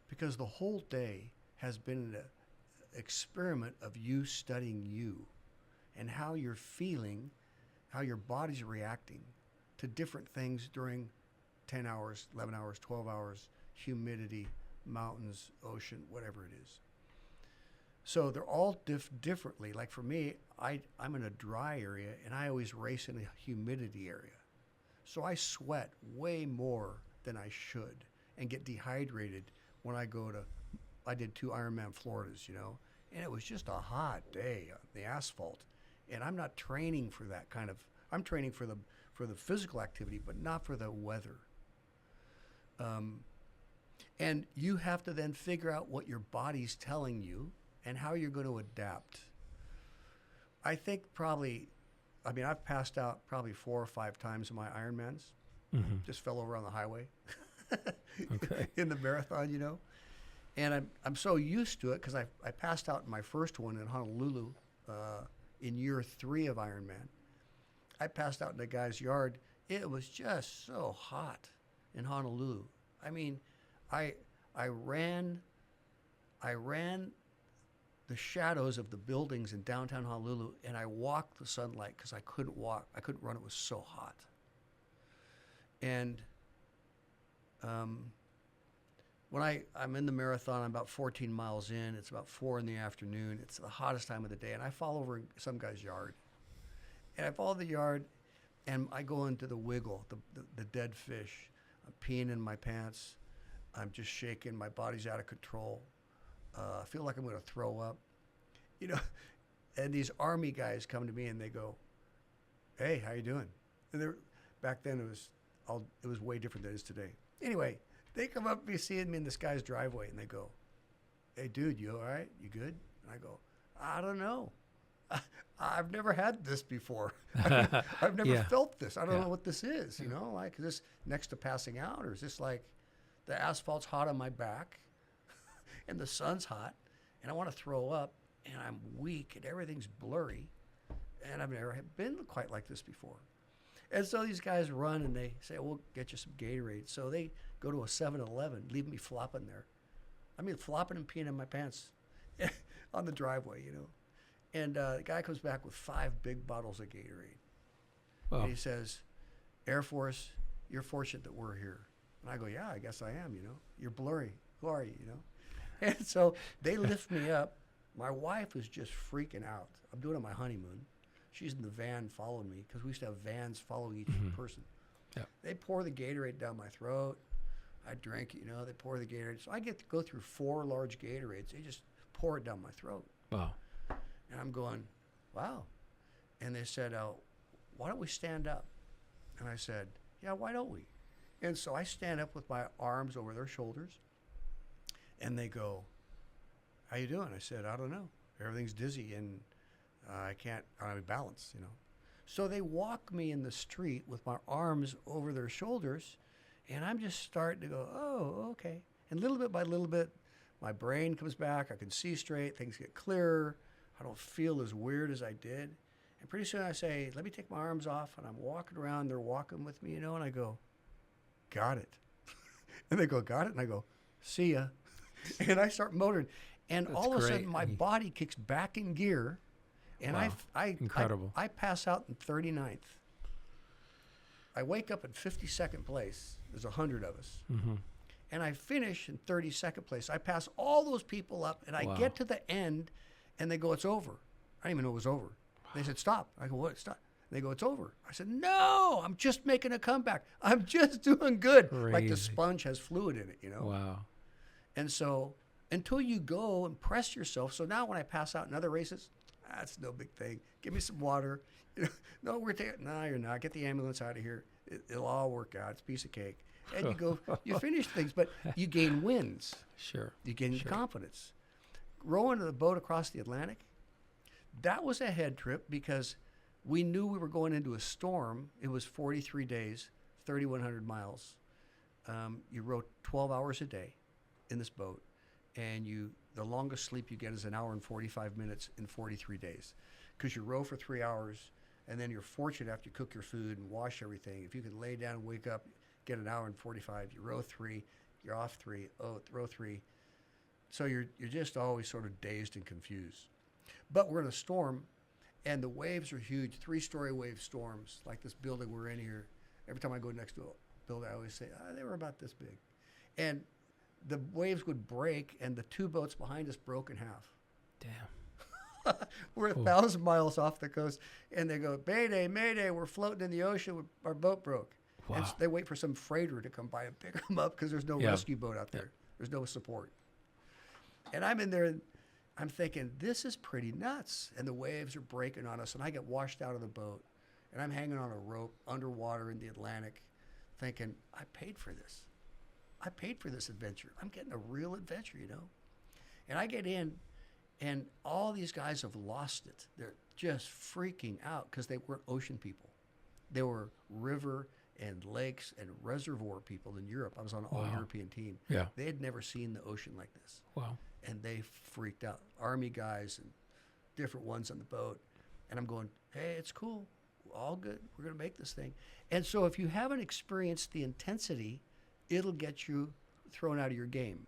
because the whole day has been an experiment of you studying you and how you're feeling, how your body's reacting to different things during 10 hours, 11 hours, 12 hours, humidity, mountains, ocean, whatever it is. So they're all differently. Like for me, I'm in a dry area and I always race in a humidity area. So I sweat way more than I should and get dehydrated when I did 2 Ironman Floridas, and it was just a hot day on the asphalt. And I'm not training for that I'm training for the physical activity, but not for the weather. And you have to then figure out what your body's telling you and how you're going to adapt. I think I've passed out probably 4 or 5 times in my Ironmans. Mm-hmm. Just fell over on the highway. Okay. In the marathon, And I'm so used to it because I passed out in my first one in Honolulu in year 3 of Ironman. I passed out in a guy's yard. It was just so hot in Honolulu. I mean, I ran the shadows of the buildings in downtown Honolulu, and I walked the sunlight because I couldn't run. It was so hot. And when I'm in the marathon, I'm about 14 miles in. It's about 4 in the afternoon. It's the hottest time of the day, and I fall over in some guy's yard. And I follow the yard, and I go into the wiggle, the dead fish. I'm peeing in my pants. I'm just shaking. My body's out of control. I feel like I'm going to throw up, And these Army guys come to me and they go, "Hey, how you doing?" And back then it was way different than it is today. Anyway, they come up and see me in this guy's driveway and they go, "Hey, dude, you all right? You good?" And I go, "I don't know. I've never had this before. I've never felt this. I don't know what this is. Like, is this next to passing out, or is this like the asphalt's hot on my back and the sun's hot and I want to throw up and I'm weak and everything's blurry and I've never been quite like this before." And so these guys run and they say, "We'll get you some Gatorade." So they go to a 7-Eleven, leave me flopping there. I mean, flopping and peeing in my pants on the driveway, And the guy comes back with 5 big bottles of Gatorade. Oh. And he says, "Air Force, you're fortunate that we're here." And I go, "Yeah, I guess I am, You're blurry. Who are you, And so they lift me up. My wife is just freaking out. I'm doing it on my honeymoon. She's in the van following me because we used to have vans following each person. Yeah. They pour the Gatorade down my throat. I drink it, They pour the Gatorade. So I get to go through 4 large Gatorades. They just pour it down my throat. Wow. And I'm going, wow. And they said, "Why don't we stand up?" And I said, "Yeah, why don't we?" And so I stand up with my arms over their shoulders. And they go, "How you doing?" I said, "I don't know. Everything's dizzy and I don't have balance, So they walk me in the street with my arms over their shoulders, and I'm just starting to go, "Oh, okay." And little bit by little bit, my brain comes back. I can see straight. Things get clearer. I don't feel as weird as I did. And pretty soon I say, "Let me take my arms off." And I'm walking around. They're walking with me, and I go, "Got it." And they go, "Got it?" And I go, "See ya." And I start motoring. And all of a sudden, my body kicks back in gear. And Wow. Incredible. I pass out in 39th. I wake up in 52nd place. There's 100 of us. Mm-hmm. And I finish in 32nd place. I pass all those people up, and I Wow. get to the end, and they go, "It's over." I didn't even know it was over. They said, "Stop." I go, "What? Stop." They go, "It's over." I said, "No, I'm just making a comeback. I'm just doing good." Like the Crazy. sponge has fluid in it, you know? Wow. And so until you go and press yourself. So now when I pass out in other races, that's no big thing. Give me some water. You know, no, we're taking. No, you're not. Get the ambulance out of here. It'll all work out. It's a piece of cake. And you go, you finish things, but you gain wins. Sure. You gain Sure. confidence. Rowing the boat across the Atlantic, that was a head trip because we knew we were going into a storm. It was 43 days, 3,100 miles. You row 12 hours a day in this boat, and the longest sleep you get is an hour and 45 minutes in 43 days, because you row for 3 hours, and then you're fortunate after you cook your food and wash everything. If you can lay down, wake up, get an hour and 45, you row 3, you're off 3, row 3. So you're just always sort of dazed and confused. But we're in a storm, and the waves are huge, 3-story wave storms, like this building we're in here. Every time I go next to a building, I always say, they were about this big. And the waves would break, and the 2 boats behind us broke in half. Damn. We're 1,000 miles off the coast, and they go, "Mayday, mayday, we're floating in the ocean, our boat broke." Wow. And they wait for some freighter to come by and pick them up because there's no Yeah. rescue boat out there. There's no support. And I'm in there, and I'm thinking, this is pretty nuts. And the waves are breaking on us, and I get washed out of the boat, and I'm hanging on a rope underwater in the Atlantic thinking, I paid for this. I paid for this adventure. I'm getting a real adventure, you know? And I get in, and all these guys have lost it. They're just freaking out because they weren't ocean people. They were river and lakes and reservoir people in Europe. I was on an all-European team. Yeah. They had never seen the ocean like this. Wow. And they freaked out. Army guys and different ones on the boat. And I'm going, hey, it's cool. All good. We're going to make this thing. And so if you haven't experienced the intensity, it'll get you thrown out of your game.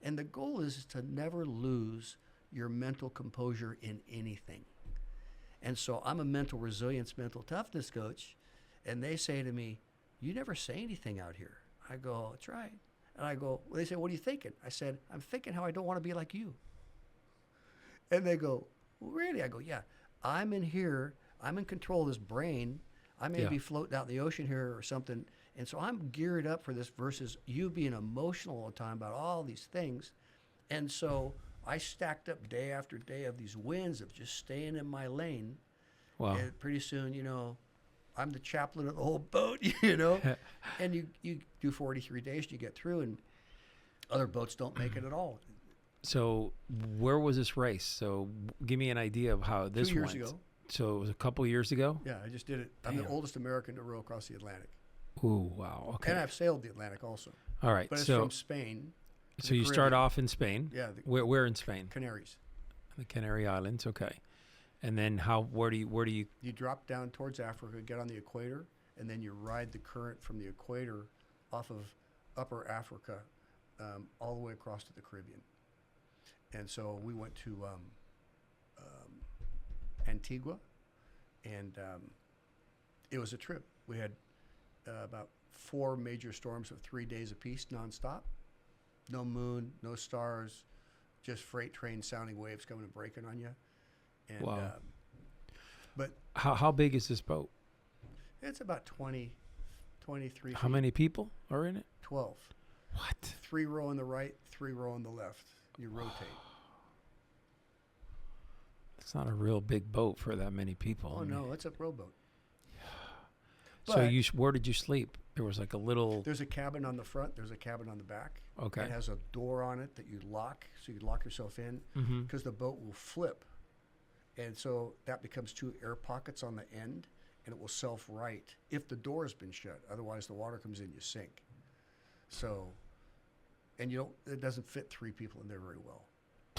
And the goal is to never lose your mental composure in anything. And so I'm a mental resilience, mental toughness coach. And they say to me, you never say anything out here. I go, that's right. And I go, well, they say, what are you thinking? I said, I'm thinking how I don't want to be like you. And they go, well, really? I go, yeah, I'm in here. I'm in control of this brain. I may be floating out in the ocean here or something. And so I'm geared up for this versus you being emotional all the time about all these things. And so I stacked up day after day of these wins of just staying in my lane. Wow. And pretty soon, you know, I'm the chaplain of the whole boat, you know. And you do 43 days, you get through, and other boats don't make it at all. So where was this race? So give me an idea of how this 2 years went. ago. So it was a couple years ago? Yeah, I just did it. I'm the oldest American to row across the Atlantic. Ooh, wow. Okay. And I've sailed the Atlantic also. All right. But it's so from Spain. so you start Caribbean. off in Spain. Yeah, the Where in Spain? Canaries. The Canary Islands. Okay. And then where do you You drop down towards Africa, get on the equator, and then you ride the current from the equator off of upper Africa all the way across to the Caribbean. And so we went to Antigua, and it was a trip. We had about 4 major storms of 3 days apiece, nonstop. No moon, no stars, just freight train sounding waves coming and breaking on you. And, Wow. but how big is this boat? it's about 23 How feet. many people are in it? 12. What? 3 row on the right, 3 row on the left. You rotate. It's not a real big boat for that many people. Oh, I mean, no, it's a rowboat. So But where did you sleep? There was like a little. there's a cabin on the front. There's a cabin on the back. Okay. It has a door on it that you lock, so you lock yourself in, Mm-hmm. because the boat will flip. And so that becomes 2 air pockets on the end, and it will self-right if the door has been shut. Otherwise, the water comes in, you sink. So, and it doesn't fit 3 people in there very well.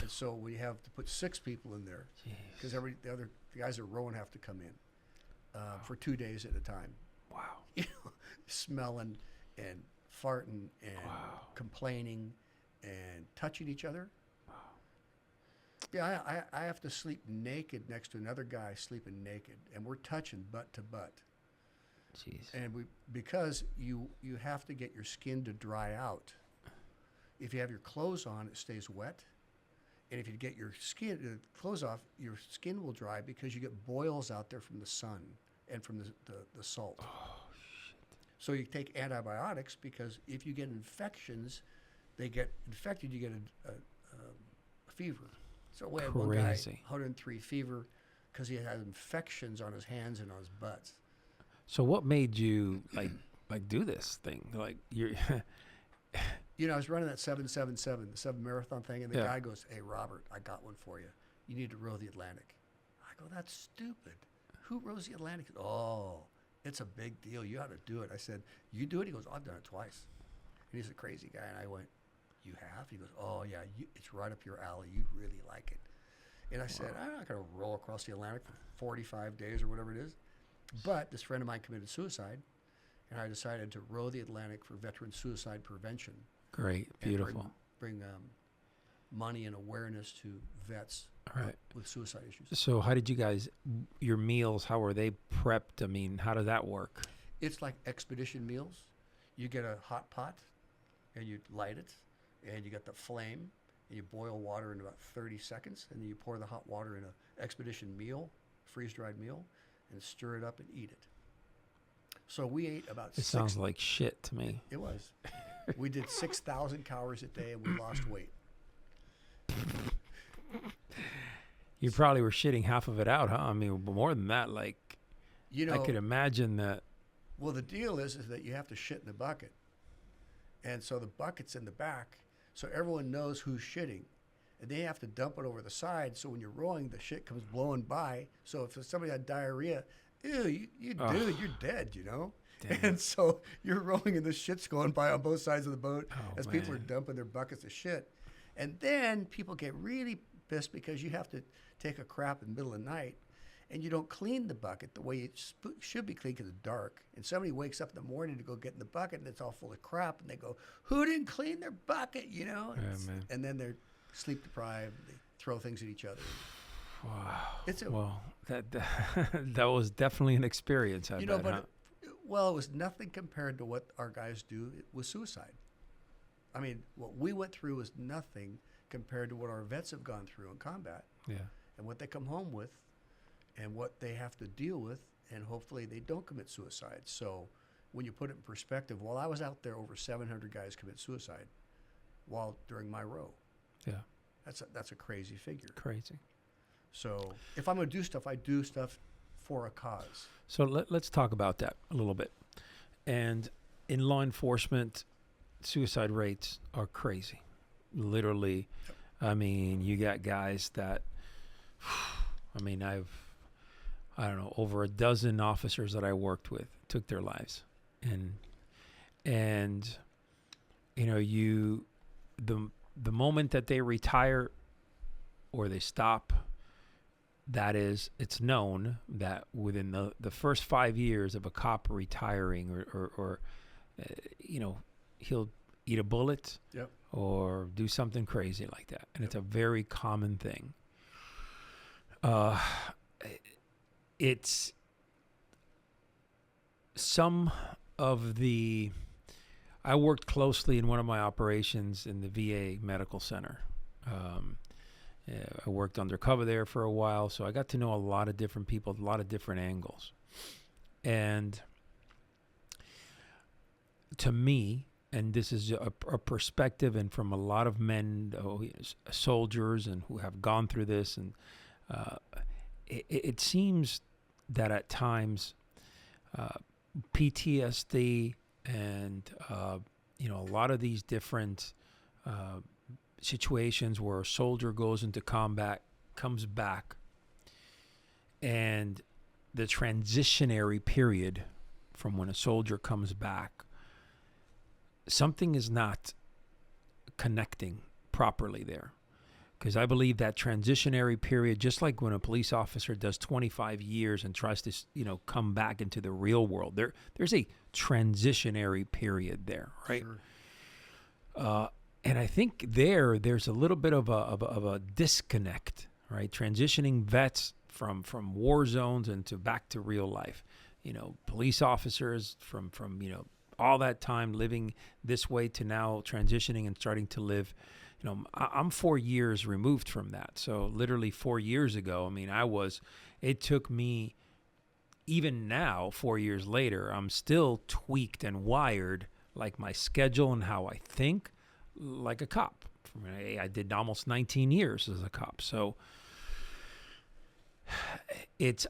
And so we have to put 6 people in there, because the guys that are rowing have to come in for 2 days at a time. Wow. You know, smelling and farting and Wow. complaining and touching each other. Wow. Yeah, I have to sleep naked next to another guy sleeping naked, and we're touching butt to butt. Jeez. And because you have to get your skin to dry out. If you have your clothes on, it stays wet. And if you get your clothes off, your skin will dry because you get boils out there from the sun and from the salt. Oh, shit. So you take antibiotics because if you get infections, they get infected, you get a fever. So we had one guy, Crazy. 103 fever, because he had infections on his hands and on his butt. So what made you like do this thing? Like you're You know, I was running that 777, the 7 marathon thing, and the Yeah. guy goes, "Hey, Robert, I got one for you. You need to row the Atlantic." I go, "That's stupid. Who rows the Atlantic?" "Oh, it's a big deal. You ought to do it." I said, "You do it?" He goes, "I've done it twice." And he's a crazy guy. And I went, "You have?" He goes, "Oh, yeah, it's right up your alley. You'd really like it." And I said, "I'm not going to roll across the Atlantic for 45 days or whatever it is." But this friend of mine committed suicide, and I decided to row the Atlantic for veteran suicide prevention. great, And beautiful. bring money and awareness to vets All right. with suicide issues. So how did you guys, your meals, how were they prepped? I mean, how did that work? It's like expedition meals. You get a hot pot, and you light it, and you got the flame, and you boil water in about 30 seconds, and then you pour the hot water in an expedition meal, freeze-dried meal, and stir it up and eat it. So we ate about It sounds like shit to me. It was. We did 6,000 calories a day, and we lost weight. You probably were shitting half of it out, huh? I mean, more than that. Like, You know, I could imagine that. well, the deal is that you have to shit in the bucket. And so the bucket's in the back, so everyone knows who's shitting. And they have to dump it over the side, so when you're rowing, the shit comes blowing by. So if somebody had diarrhea, ew, dude, you're dead, you know? Damn. And so you're rowing and the shit's going by on both sides of the boat Oh, as people are man. dumping their buckets of shit. And then people get really pissed because you have to take a crap in the middle of the night and you don't clean the bucket the way it should be cleaned because it's dark. And somebody wakes up in the morning to go get in the bucket and it's all full of crap. And they go, "Who didn't clean their bucket?" You know? Yeah, man. And then they're sleep deprived. They throw things at each other. Wow. It's a, Well, that that was definitely an experience. I you know, bet, but huh? well, it was nothing compared to what our guys do with suicide. I mean, what we went through was nothing compared to what our vets have gone through in combat Yeah. and what they come home with and what they have to deal with, and hopefully they don't commit suicide. So when you put it in perspective, while I was out there, over 700 guys commit suicide while during my row. Yeah. That's a crazy figure. Crazy. So if I'm going to do stuff, I do stuff for a cause. So let's talk about that a little bit. And in law enforcement, suicide rates are crazy. Literally, I mean, you got guys that, I mean, I don't know, over a dozen officers that I worked with took their lives. And you know, the moment that they retire or they stop, that is, it's known that within the first 5 years of a cop retiring or you know, he'll eat a bullet Yep. or do something crazy like that. And it's a very common thing. It's some of the, I worked closely in one of my operations in the VA Medical Center. I worked undercover there for a while, so I got to know a lot of different people, a lot of different angles. And to me, and this is a perspective and from a lot of men, soldiers, and who have gone through this, and it seems that at times PTSD and you know, a lot of these different situations where a soldier goes into combat, comes back, and the transitionary period from when a soldier comes back, something is not connecting properly there. Because I believe that transitionary period, just like when a police officer does 25 years and tries to, you know, come back into the real world, there's a transitionary period there, right? Sure. And I think there's a little bit of a disconnect, right? Transitioning vets from war zones into back to real life. Police officers from all that time living this way to now transitioning and starting to live. I'm 4 years removed from that. So literally 4 years ago, it took me, even now, 4 years later, I'm still tweaked and wired, like my schedule and how I think, like a cop. I did almost 19 years as a cop. So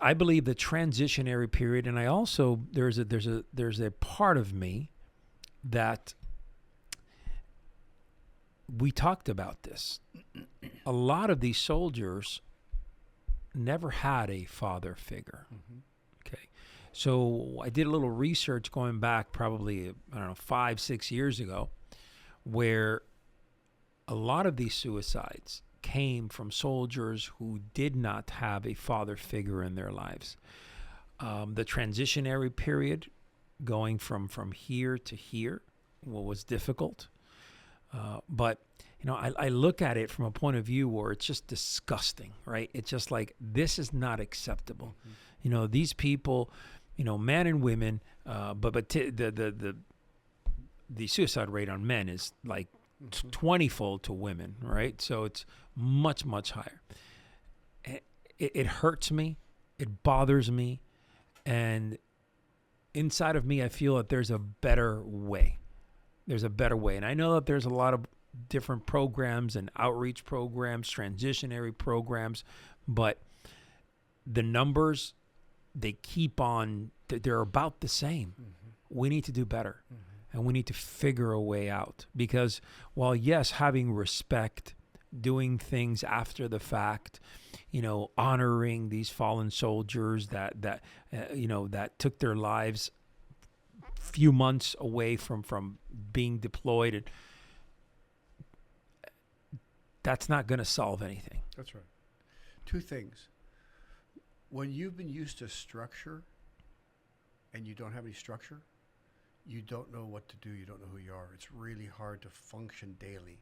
I believe the transitionary period, and I also, there's a part of me that we talked about this. A lot of these soldiers never had a father figure. Mm-hmm. Okay. So I did a little research going back probably, 5-6 years ago, where a lot of these suicides came from soldiers who did not have a father figure in their lives. The transitionary period, going from here to here, was difficult. But I look at it from a point of view where it's just disgusting, right? It's just like, this is not acceptable. Mm-hmm. These people, men and women, but the suicide rate on men is like 20-fold to women, right? So it's much, much higher. It hurts me. It bothers me. And inside of me, I feel that there's a better way. There's a better way. And I know that there's a lot of different programs and outreach programs, transitionary programs, but the numbers, they keep on, they're about the same. Mm-hmm. We need to do better. Mm-hmm. And we need to figure a way out, because while, yes, having respect, doing things after the fact, honoring these fallen soldiers that took their lives few months away from being deployed, and that's not going to solve anything. That's right. Two things. When you've been used to structure and you don't have any structure, you don't know what to do. You don't know who you are. It's really hard to function daily.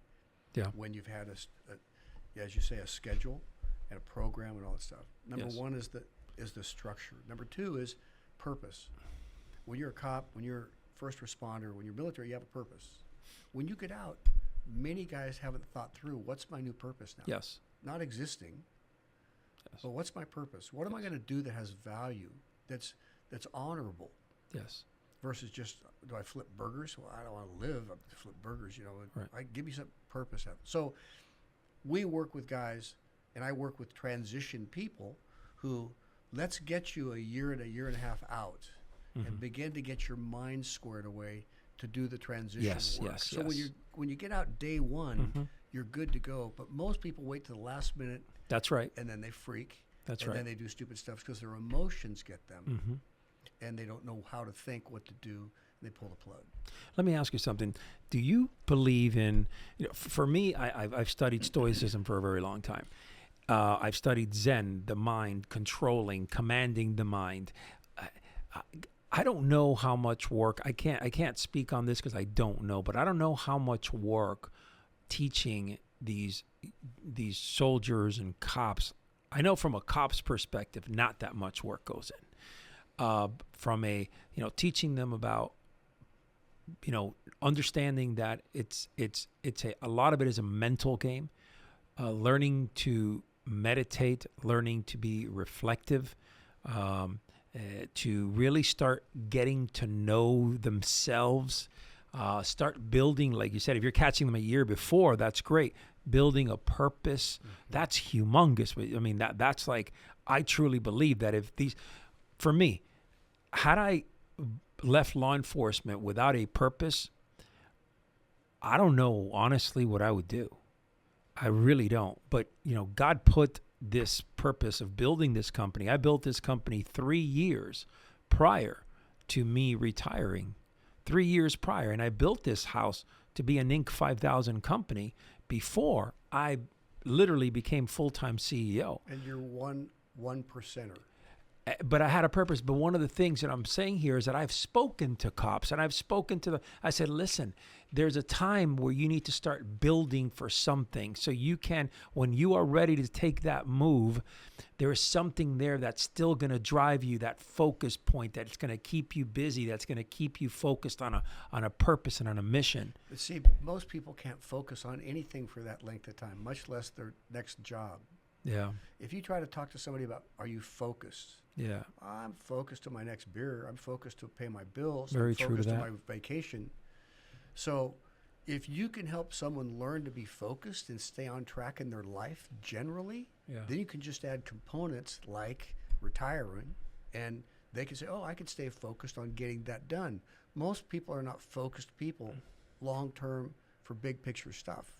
Yeah. When you've had as you say, a schedule and a program and all that stuff. Number one is the structure. Number two is purpose. When you're a cop, when you're first responder, when you're military, you have a purpose. When you get out, many guys haven't thought through, what's my new purpose now? Yes. Not existing, but what's my purpose? What am I going to do that has value, that's honorable? Yes. Versus just, do I flip burgers? Well, I don't want to live to flip burgers, Right. I give you some purpose. So we work with guys, and I work with transition people who, let's get you a year and a half out, mm-hmm. and begin to get your mind squared away to do the transition work. Yes. So when you get out day one, mm-hmm. you're good to go. But most people wait to the last minute. That's right. And then they freak. That's right. And then they do stupid stuff because their emotions get them. Mm-hmm. And they don't know how to think, what to do, and they pull the plug. Let me ask you something. Do you believe in, for me, I've studied Stoicism for a very long time. I've studied Zen, the mind, controlling, commanding the mind. I don't know how much work, I can't speak on this because I don't know, but I don't know how much work teaching these soldiers and cops. I know from a cop's perspective, not that much work goes in. From teaching them about, understanding that it's a lot of it is a mental game, learning to meditate, learning to be reflective, to really start getting to know themselves, start building, like you said, if you're catching them a year before, that's great. Building a purpose, mm-hmm. that's humongous. I mean, that's like, I truly believe that for me, had I left law enforcement without a purpose, I don't know honestly what I would do. I really don't. But, God put this purpose of building this company. I built this company 3 years prior to me retiring, 3 years prior. And I built this house to be an Inc. 5000 company before I literally became full-time CEO. And you're one percenter. but I had a purpose. But one of the things that I'm saying here is that I've spoken to cops and I've spoken to I said, listen, there's a time where you need to start building for something. So you can, when you are ready to take that move, there is something there that's still going to drive you, that focus point that's going to keep you busy, that's going to keep you focused on a purpose and on a mission. But see, most people can't focus on anything for that length of time, much less their next job. Yeah. If you try to talk to somebody about, are you focused? Yeah. I'm focused on my next beer. I'm focused to pay my bills. Very I'm true focused to on that. my vacation. So if you can help someone learn to be focused and stay on track in their life generally, then you can just add components like retiring, and they can say, oh, I can stay focused on getting that done. Most people are not focused people long-term for big picture stuff.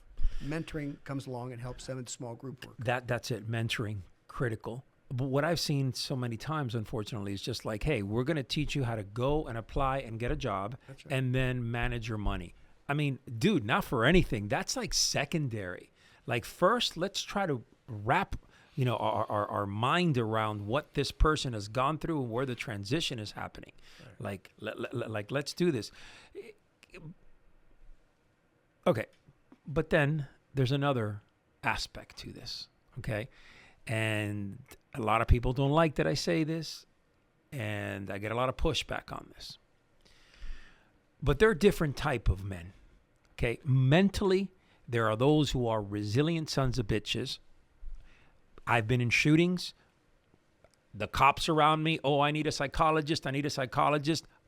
Mentoring comes along and helps them in small group work. That's it. Mentoring, critical. But what I've seen so many times, unfortunately, is just like, hey, we're going to teach you how to go and apply and get a job and then manage your money. I mean, dude, not for anything. That's like secondary. Like first, let's try to wrap, our mind around what this person has gone through and where the transition is happening. Right. Like, let's do this. Okay. But then there's another aspect to this. Okay. And a lot of people don't like that I say this, and I get a lot of pushback on this. But there are different type of men, okay? Mentally, there are those who are resilient sons of bitches. I've been in shootings. The cops around me, oh, I need a psychologist.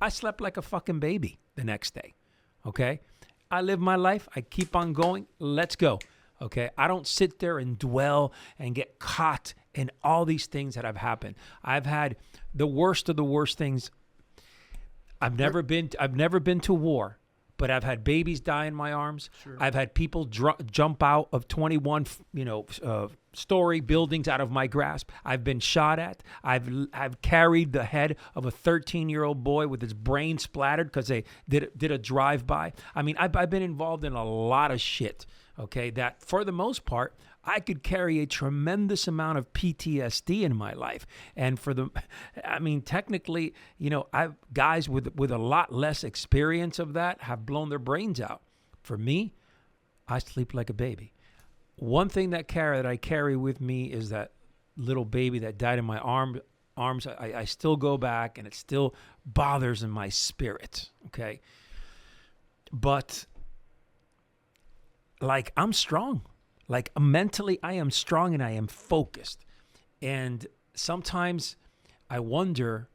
I slept like a fucking baby the next day, okay? I live my life. I keep on going. Let's go. Okay, I don't sit there and dwell and get caught in all these things that have happened. I've had the worst of the worst things. I've never been to war, but I've had babies die in my arms. Sure. I've had people jump out of 21, story buildings out of my grasp. I've been shot at. I've carried the head of a 13-year-old boy with his brain splattered because they did a drive-by. I mean, I've been involved in a lot of shit. Okay, that for the most part, I could carry a tremendous amount of PTSD in my life. And technically, I've guys with a lot less experience of that have blown their brains out. For me, I sleep like a baby. One thing that I carry with me is that little baby that died in my arms. I still go back, and it still bothers in my spirit. Okay, but like I'm strong. Like mentally, I am strong and I am focused. And sometimes I wonder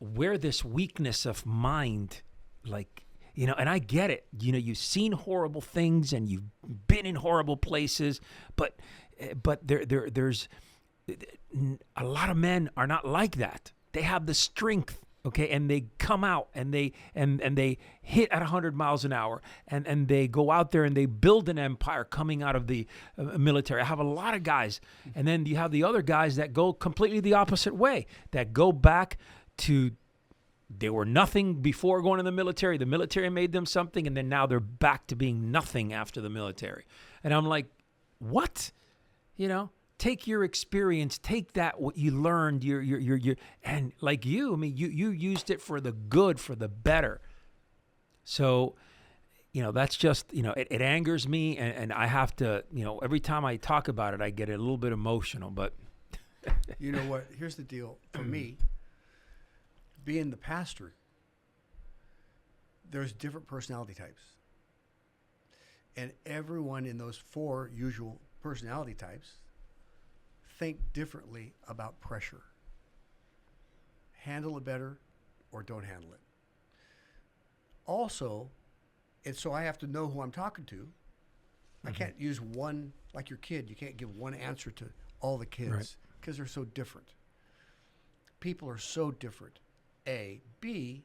where this weakness of mind, and I get it. You've seen horrible things and you've been in horrible places, but there's a lot of men are not like that. They have the strength. Okay, and they come out and they hit at 100 miles an hour and they go out there and they build an empire coming out of the military. I have a lot of guys, and then you have the other guys that go completely the opposite way, that go back to they were nothing before going to the military. The military made them something, and then now they're back to being nothing after the military. And I'm like, what? Take your experience, take that what you learned, your and like you used it for the good, for the better. So, that's just it angers me, and I have to every time I talk about it, I get a little bit emotional. But you know what? Here's the deal for me. Being the pastor, there's different personality types, and everyone in those 4 usual personality types think differently about pressure. Handle it better or don't handle it. Also, and so I have to know who I'm talking to. I can't use one, like your kid. You can't give one answer to all the kids because they're so different. People are so different. A. B,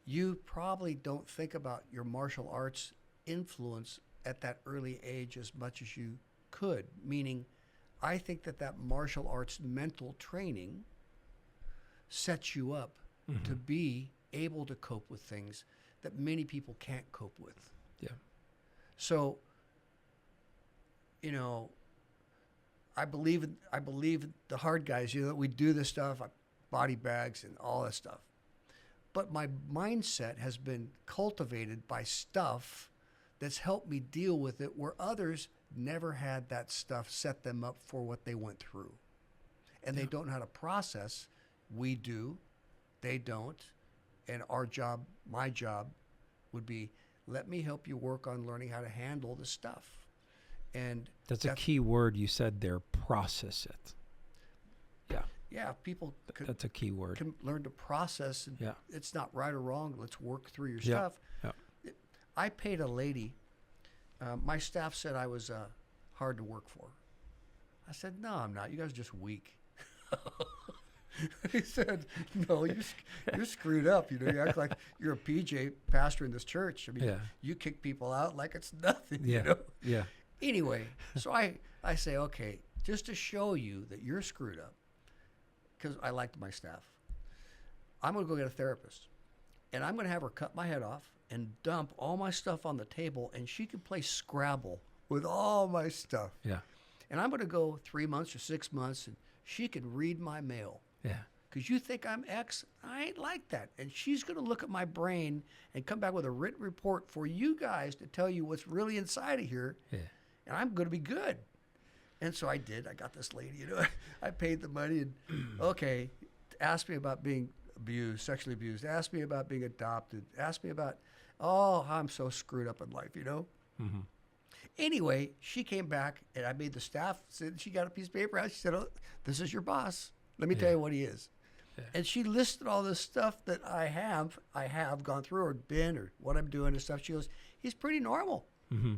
you probably don't think about your martial arts influence at that early age as much as you could, meaning I think that martial arts mental training sets you up to be able to cope with things that many people can't cope with. Yeah. So, I believe the hard guys, you know, we do this stuff, body bags and all that stuff. But my mindset has been cultivated by stuff that's helped me deal with it where others never had that stuff set them up for what they went through. And they don't know how to process. We do. They don't. And our job, my job, would be, let me help you work on learning how to handle the stuff. And that's a key word you said there, process it. Yeah. Yeah, people that's a key word. Can learn to process. And yeah. It's not right or wrong. Let's work through your yeah. stuff. Yeah. I paid a lady. My staff said I was hard to work for. I said, no, I'm not. You guys are just weak. He said, no, you're screwed up. You know, you act like you're a PJ pastor in this church. I mean, you kick people out like it's nothing. Yeah. You know? Yeah. Anyway, so I say, okay, just to show you that you're screwed up, because I liked my staff, I'm going to go get a therapist. And I'm going to have her cut my head off and dump all my stuff on the table, and she can play Scrabble with all my stuff. Yeah. And I'm going to go 3 months or 6 months, and she can read my mail. Yeah. Because you think I'm X, I ain't like that. And she's going to look at my brain and come back with a written report for you guys to tell you what's really inside of here. Yeah. And I'm going to be good. And so I did. I got this lady, you know, I paid the money and, okay, asked me about being abused, sexually abused, asked me about being adopted, asked me about, oh, how I'm so screwed up in life, you know. Mm-hmm. Anyway, she came back and I made the staff, she got a piece of paper out. She said, oh, this is your boss. Let me tell you what he is. Yeah. And she listed all this stuff that I have gone through or been or what I'm doing and stuff. She goes, he's pretty normal. Mm-hmm.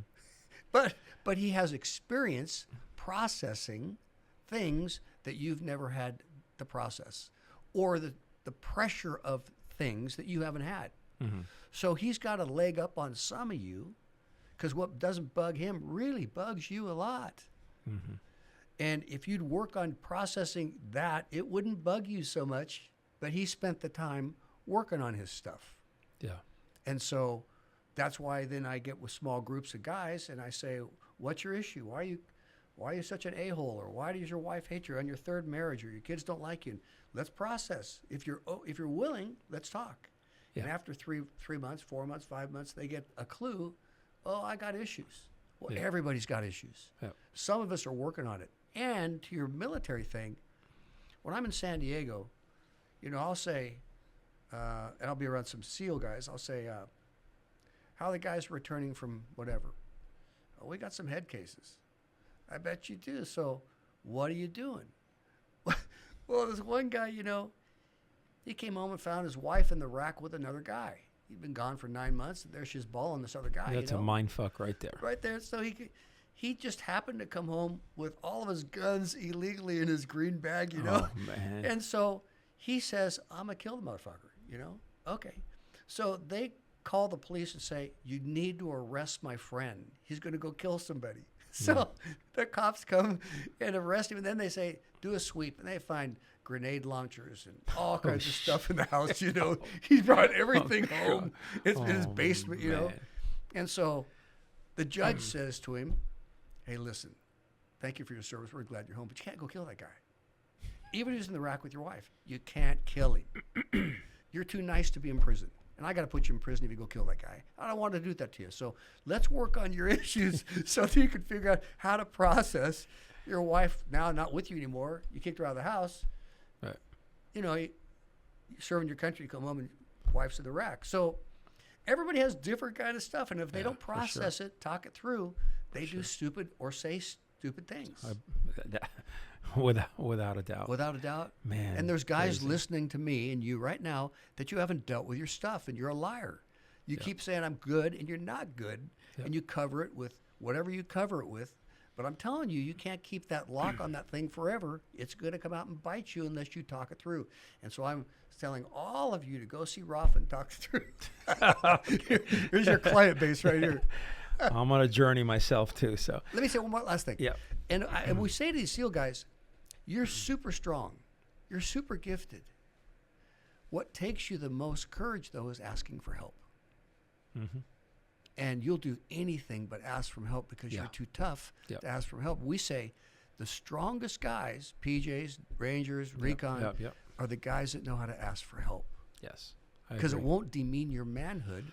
But he has experience processing things that you've never had to process, or the pressure of things that you haven't had. Mm-hmm. So he's got a leg up on some of you, because what doesn't bug him really bugs you a lot. Mm-hmm. And if you'd work on processing that, it wouldn't bug you so much, but he spent the time working on his stuff. Yeah. And so that's why then I get with small groups of guys and I say, what's your issue? Why are you such an a-hole? Or why does your wife hate you on your third marriage? Or your kids don't like you? And let's process. If you're willing, let's talk. Yeah. And after 3 months, 4 months, 5 months, they get a clue. Oh, I got issues. Well, everybody's got issues. Yeah. Some of us are working on it. And to your military thing, when I'm in San Diego, you know, I'll say, and I'll be around some SEAL guys, I'll say, how are the guys returning from whatever? Oh, we got some head cases. I bet you do. So what are you doing? Well, there's one guy, you know, he came home and found his wife in the rack with another guy. He'd been gone for 9 months, and there she's balling this other guy. That's a mind fuck right there. Right there. So he just happened to come home with all of his guns illegally in his green bag, you know. Oh, man. And so he says, I'm going to kill the motherfucker, you know. Okay. So they call the police and say, you need to arrest my friend. He's going to go kill somebody. So the cops come and arrest him, and then they say, do a sweep, and they find grenade launchers and all kinds of stuff in the house, you know. He brought everything home. It's in his basement, you know. And so the judge says to him, hey, listen, thank you for your service. We're glad you're home, but you can't go kill that guy. Even if he's in the rack with your wife, you can't kill him. You're too nice to be in prison. And I got to put you in prison if you go kill that guy. I don't want to do that to you. So let's work on your issues so that you can figure out how to process your wife now not with you anymore. You kicked her out of the house. Right. You know, you serving your country, you come home and wife's in the rack. So everybody has different kind of stuff. And if they don't process it, talk it through, they do stupid or say stupid things. Without a doubt. Without a doubt. Man. And there's guys listening to me and you right now that you haven't dealt with your stuff and you're a liar. You keep saying I'm good and you're not good. And you cover it with whatever you cover it with. But I'm telling you, you can't keep that lock on that thing forever. It's going to come out and bite you unless you talk it through. And so I'm telling all of you to go see Rafa and talk it through. Here's your client base right here. I'm on a journey myself too. So let me say one more last thing. Yeah. And we say to these SEAL guys, you're super strong. You're super gifted. What takes you the most courage, though, is asking for help. Mm-hmm. And you'll do anything but ask for help because you're too tough to ask for help. We say The strongest guys, PJs, Rangers, Recon, Yep. are the guys that know how to ask for help. Yes. I Because it agree. won't demean your manhood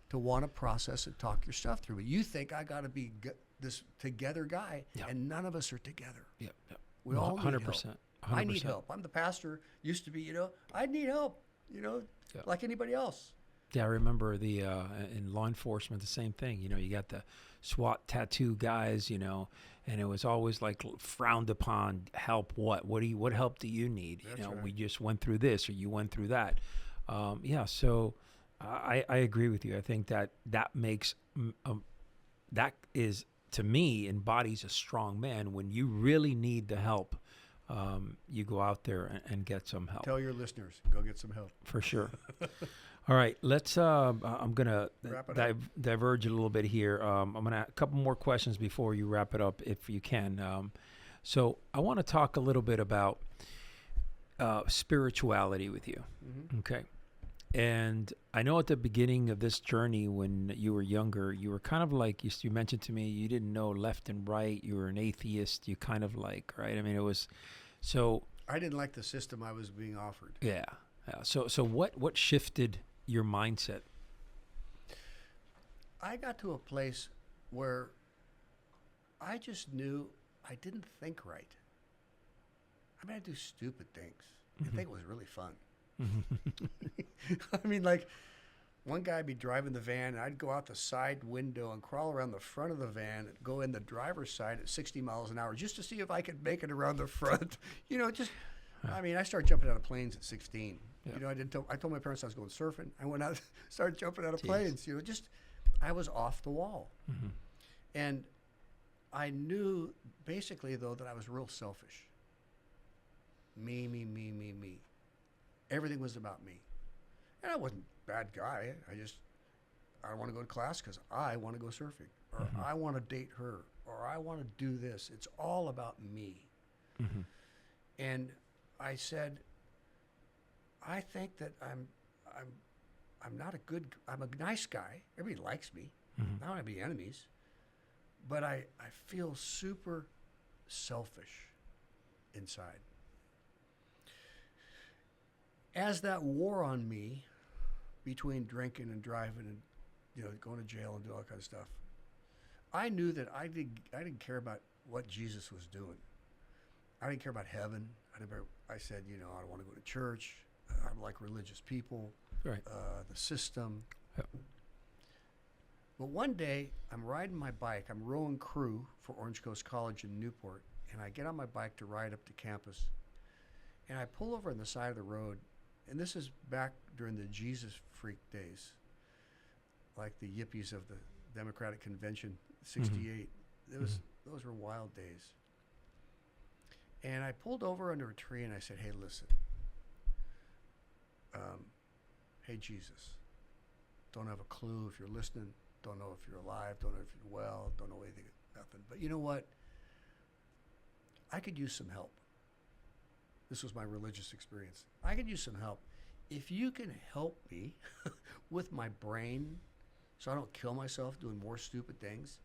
to want to process and talk your stuff through. But you think I got to be this together guy, Yeah. and none of us are together. Yep. We all need 100%. help. I need help. I'm the pastor. Used to be, I need help, Yeah. like anybody else. Yeah, I remember the in law enforcement, the same thing. You got the SWAT tattoo guys, and it was always like frowned upon. Help? What help do you need? That's right. We just went through this, or you went through that. So I agree with you. I think that makes that is, to me, embodies a strong man. When you really need the help, you go out there and get some help. Tell your listeners, go get some help. For sure. All right, let's. I'm gonna Wrap it up. diverge a little bit here. I'm gonna a couple more questions before you wrap it up, if you can. So I want to talk a little bit about spirituality with you. Mm-hmm. Okay. And I know at the beginning of this journey, when you were younger, you were kind of like, you mentioned to me, you didn't know left and right. You were an atheist. You kind of like, right? I mean, it was so. I didn't like the system I was being offered. Yeah. So what shifted your mindset? I got to a place where I just knew I didn't think right. I mean, I do stupid things. I think it was really fun. I mean, like, one guy would be driving the van, and I'd go out the side window and crawl around the front of the van and go in the driver's side at 60 miles an hour just to see if I could make it around the front. I mean, I started jumping out of planes at 16. Yeah. I told my parents I was going surfing. I went out, started jumping out of planes. I was off the wall. Mm-hmm. And I knew, basically, though, that I was real selfish. Me. Everything was about me. And I wasn't a bad guy. I want to go to class because I want to go surfing. Or I want to date her. Or I want to do this. It's all about me. Mm-hmm. And I said, I think that I'm not I'm a nice guy. Everybody likes me. Mm-hmm. I don't have any enemies. But I feel super selfish inside. As that wore on me between drinking and driving and going to jail and doing all that kind of stuff, I knew that I didn't care about what Jesus was doing. I didn't care about heaven. I said, I don't want to go to church. I like religious people. Right. The system. Yep. But one day, I'm riding my bike. I'm rowing crew for Orange Coast College in Newport, and I get on my bike to ride up to campus. And I pull over on the side of the road, and this is back during the Jesus freak days, like the yippies of the Democratic Convention, 68. Those were wild days. And I pulled over under a tree, and I said, hey, listen. Hey, Jesus, don't have a clue if you're listening, don't know if you're alive, don't know if you're well, don't know anything, nothing. But you know what? I could use some help. This was my religious experience. I could use some help. If you can help me with my brain so I don't kill myself doing more stupid things,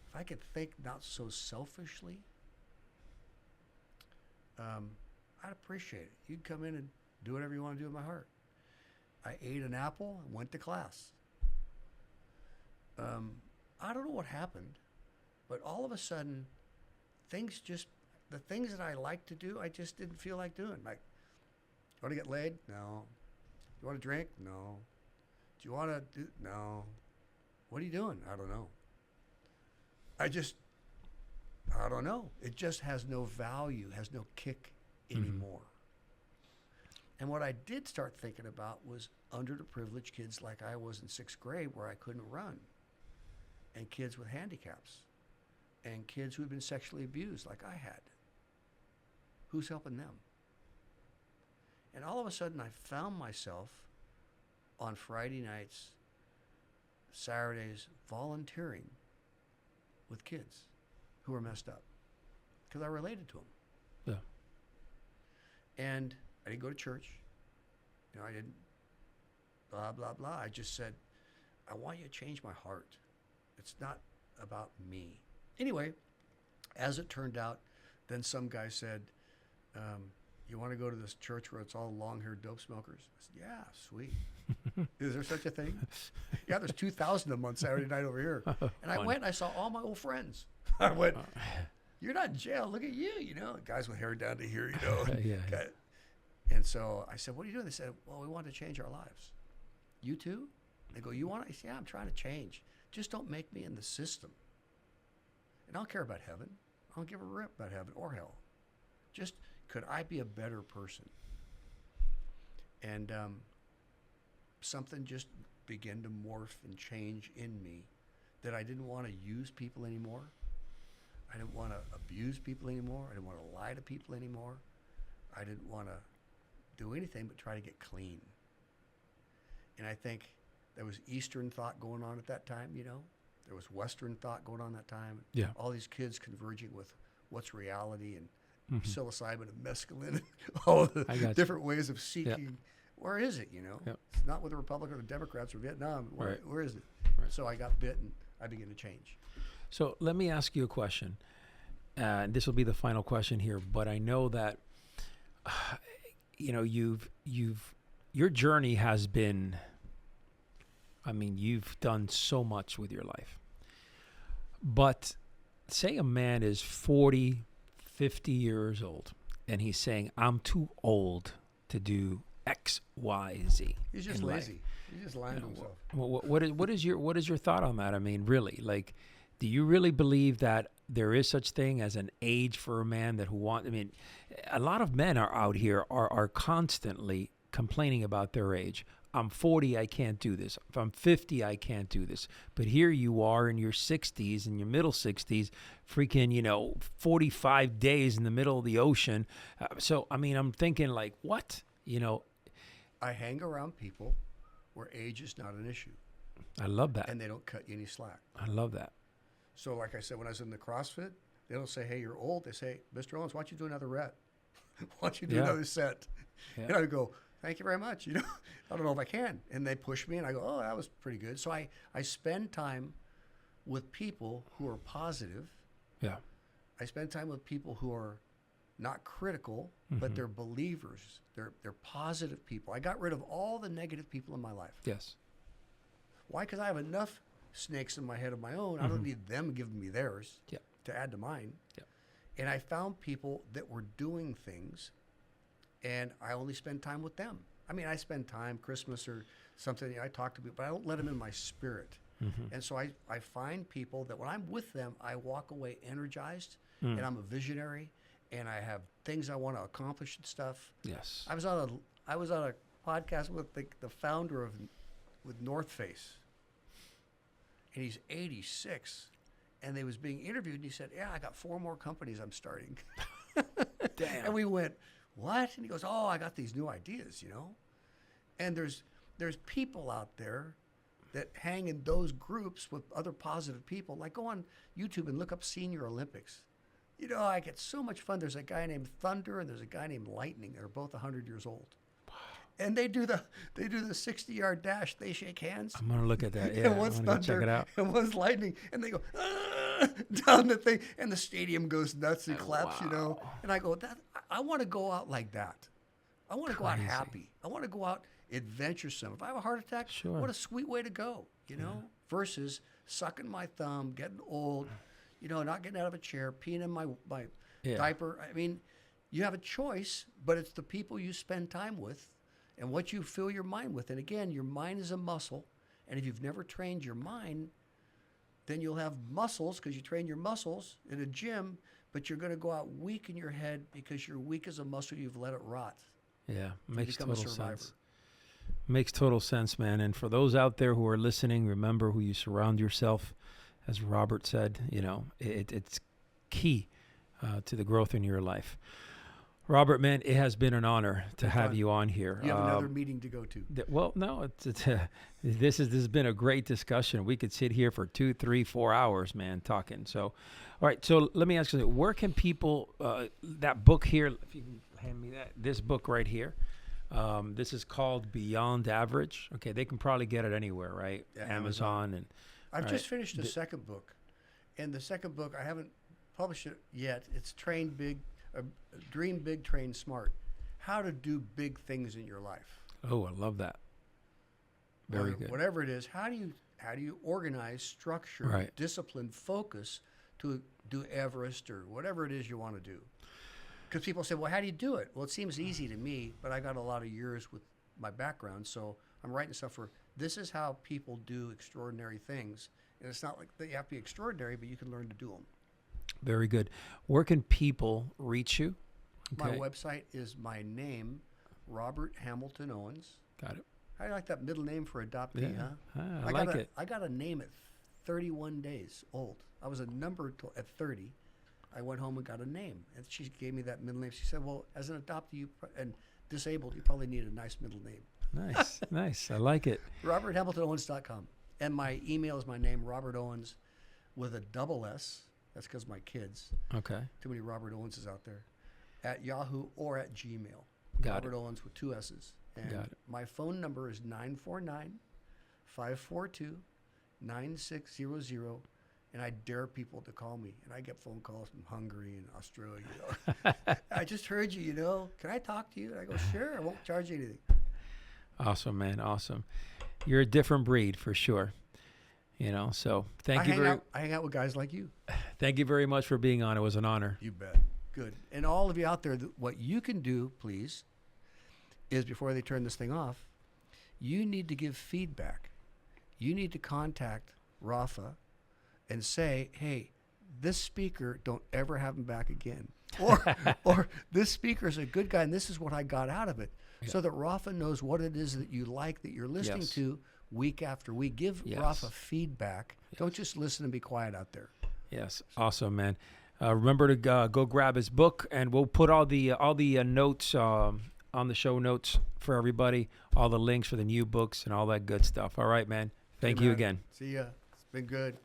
if I could think not so selfishly, I'd appreciate it. You'd come in and do whatever you want to do with my heart. I ate an apple and went to class. I don't know what happened, but all of a sudden, the things that I like to do, I just didn't feel like doing. Like, you want to get laid? No. You want to drink? No. Do you want to do? No. What are you doing? I don't know. I don't know. It just has no value, has no kick anymore. And what I did start thinking about was underprivileged kids like I was in 6th grade where I couldn't run, and kids with handicaps, and kids who'd been sexually abused like I had. Who's helping them? And all of a sudden I found myself on Friday nights, Saturdays, volunteering with kids who were messed up because I related to them. Yeah. And I didn't go to church. I didn't blah, blah, blah. I just said, I want you to change my heart. It's not about me. Anyway, as it turned out, Then some guy said, you want to go to this church where it's all long-haired dope smokers? I said, yeah, sweet. Is there such a thing? Yeah, there's 2,000 of them on Saturday night over here. And I went and I saw all my old friends. I went, you're not in jail. Look at you, guys with hair down to here, Yeah. And so I said, what are you doing? They said, well, we want to change our lives. You too? They go, you want to? I said, yeah, I'm trying to change. Just don't make me in the system. And I don't care about heaven. I don't give a rip about heaven or hell. Just, could I be a better person? And something just began to morph and change in me that I didn't want to use people anymore. I didn't want to abuse people anymore. I didn't want to lie to people anymore. I didn't want to do anything but try to get clean. And I think there was Eastern thought going on at that time, There was Western thought going on that time. Yeah. All these kids converging with what's reality and psilocybin and mescaline and all the different ways of seeking. Yeah. Where is it, Yep. It's not with the Republic or the Democrats or Vietnam. Where is it? Right. So I got bit and I began to change. So let me ask you a question. This will be the final question here, but I know that, your journey has been, you've done so much with your life. But say a man is 40, 50 years old, and he's saying, I'm too old to do X, Y, Z. He's just lazy. He's just lying to himself. What is your thought on that? Really, do you really believe that there is such thing as an age for a man a lot of men are out here are constantly complaining about their age. I'm 40, I can't do this. If I'm 50, I can't do this. But here you are in your 60s, in your middle 60s, freaking, 45 days in the middle of the ocean. I'm thinking what? I hang around people where age is not an issue. I love that. And they don't cut you any slack. I love that. So like I said, when I was in the CrossFit, they don't say, hey, you're old. They say, Mr. Owens, why don't you do another rep? Why don't you do another set? Yeah. And I go, thank you very much. I don't know if I can. And they push me and I go, oh, that was pretty good. So I spend time with people who are positive. Yeah. I spend time with people who are not critical, but they're believers. They're positive people. I got rid of all the negative people in my life. Yes. Why? Because I have enough snakes in my head of my own. I don't need them giving me theirs to add to mine. Yeah. And I found people that were doing things, and I only spend time with them. I spend time, Christmas or something, I talk to people, but I don't let them in my spirit. And so I find people that when I'm with them, I walk away energized, and I'm a visionary, and I have things I want to accomplish and stuff. Yes. I was on a podcast with the founder with North Face, and he's 86, and they was being interviewed, and he said, yeah, I got 4 more companies I'm starting. Damn. And we went, what? And he goes, oh, I got these new ideas, And there's people out there that hang in those groups with other positive people. Like, go on YouTube and look up Senior Olympics. I get so much fun. There's a guy named Thunder and there's a guy named Lightning. They're both 100 years old. Wow. And they do the 60-yard dash. They shake hands. I'm gonna look at that. Yeah, and one's I'm gonna Thunder check it out. and one's Lightning, and they go down the thing, and the stadium goes nuts and claps. Wow. And I go, I want to go out like that. I want to go out happy. I want to go out adventuresome. If I have a heart attack, what a sweet way to go, versus sucking my thumb, getting old, not getting out of a chair, peeing in my diaper. You have a choice, but it's the people you spend time with and what you fill your mind with. And again, your mind is a muscle. And if you've never trained your mind, then you'll have muscles because you train your muscles in a gym, but you're going to go out weak in your head because you're weak as a muscle. You've let it rot. Yeah, makes total sense. Makes total sense, man. And for those out there who are listening, remember who you surround yourself. As Robert said, it's key to the growth in your life. Robert, man, it has been an honor to have you on here. You have another meeting to go to. No, this has been a great discussion. We could sit here for 2, 3, 4 hours, man, talking. So, all right. So let me ask you, where can people, that book here, if you can hand me this book right here. This is called Beyond Average. Okay, they can probably get it anywhere, right? Yeah, Amazon and. I've just finished the second book, and the second book I haven't published it yet. It's Dream Big, Train Smart. How to do big things in your life. Oh, I love that. Very good. Whatever it is, how do you organize, structure, Right. discipline, focus to do Everest or whatever it is you want to do? Because people say, well, how do you do it? Well, it seems easy to me, but I got a lot of years with my background, so I'm writing stuff for this is how people do extraordinary things. And it's not like that you have to be extraordinary, but you can learn to do them. Very good. Where can people reach you? My website is my name, Robert Hamilton Owens. Got it. I like that middle name for adoptee, Yeah. huh? I like it. I got a name at 31 days old. I was a number at 30. I went home and got a name, and she gave me that middle name. She said, well, as an adoptee and disabled, you probably need a nice middle name. Nice. Nice. I like it. RobertHamiltonOwens.com. And my email is my name, Robert Owens, with a double S. That's because my kids. Okay. Too many Robert Owenses out there. At Yahoo or at Gmail. Got Robert it. Owens with 2 S's. And Got it. my phone number is 949-542-9600. And I dare people to call me. And I get phone calls from Hungary and Australia. I just heard you, Can I talk to you? And I go, sure. I won't charge you anything. Awesome, man. Awesome. You're a different breed for sure. So thank you I hang out with guys like you. Thank you very much for being on. It was an honor. You bet. Good. And all of you out there, what you can do, please, is before they turn this thing off, you need to give feedback. You need to contact Rafa and say, hey, this speaker, don't ever have him back again. Or this speaker is a good guy, and this is what I got out of it. Yeah. So that Rafa knows what it is that you like, that you're listening Yes. to week after week. Give Yes. Rafa feedback. Yes. Don't just listen and be quiet out there. Yes. Awesome, man. Remember to go grab his book, and we'll put all the notes on the show notes for everybody, all the links for the new books and all that good stuff. All right, man. Thank you again. See ya. It's been good.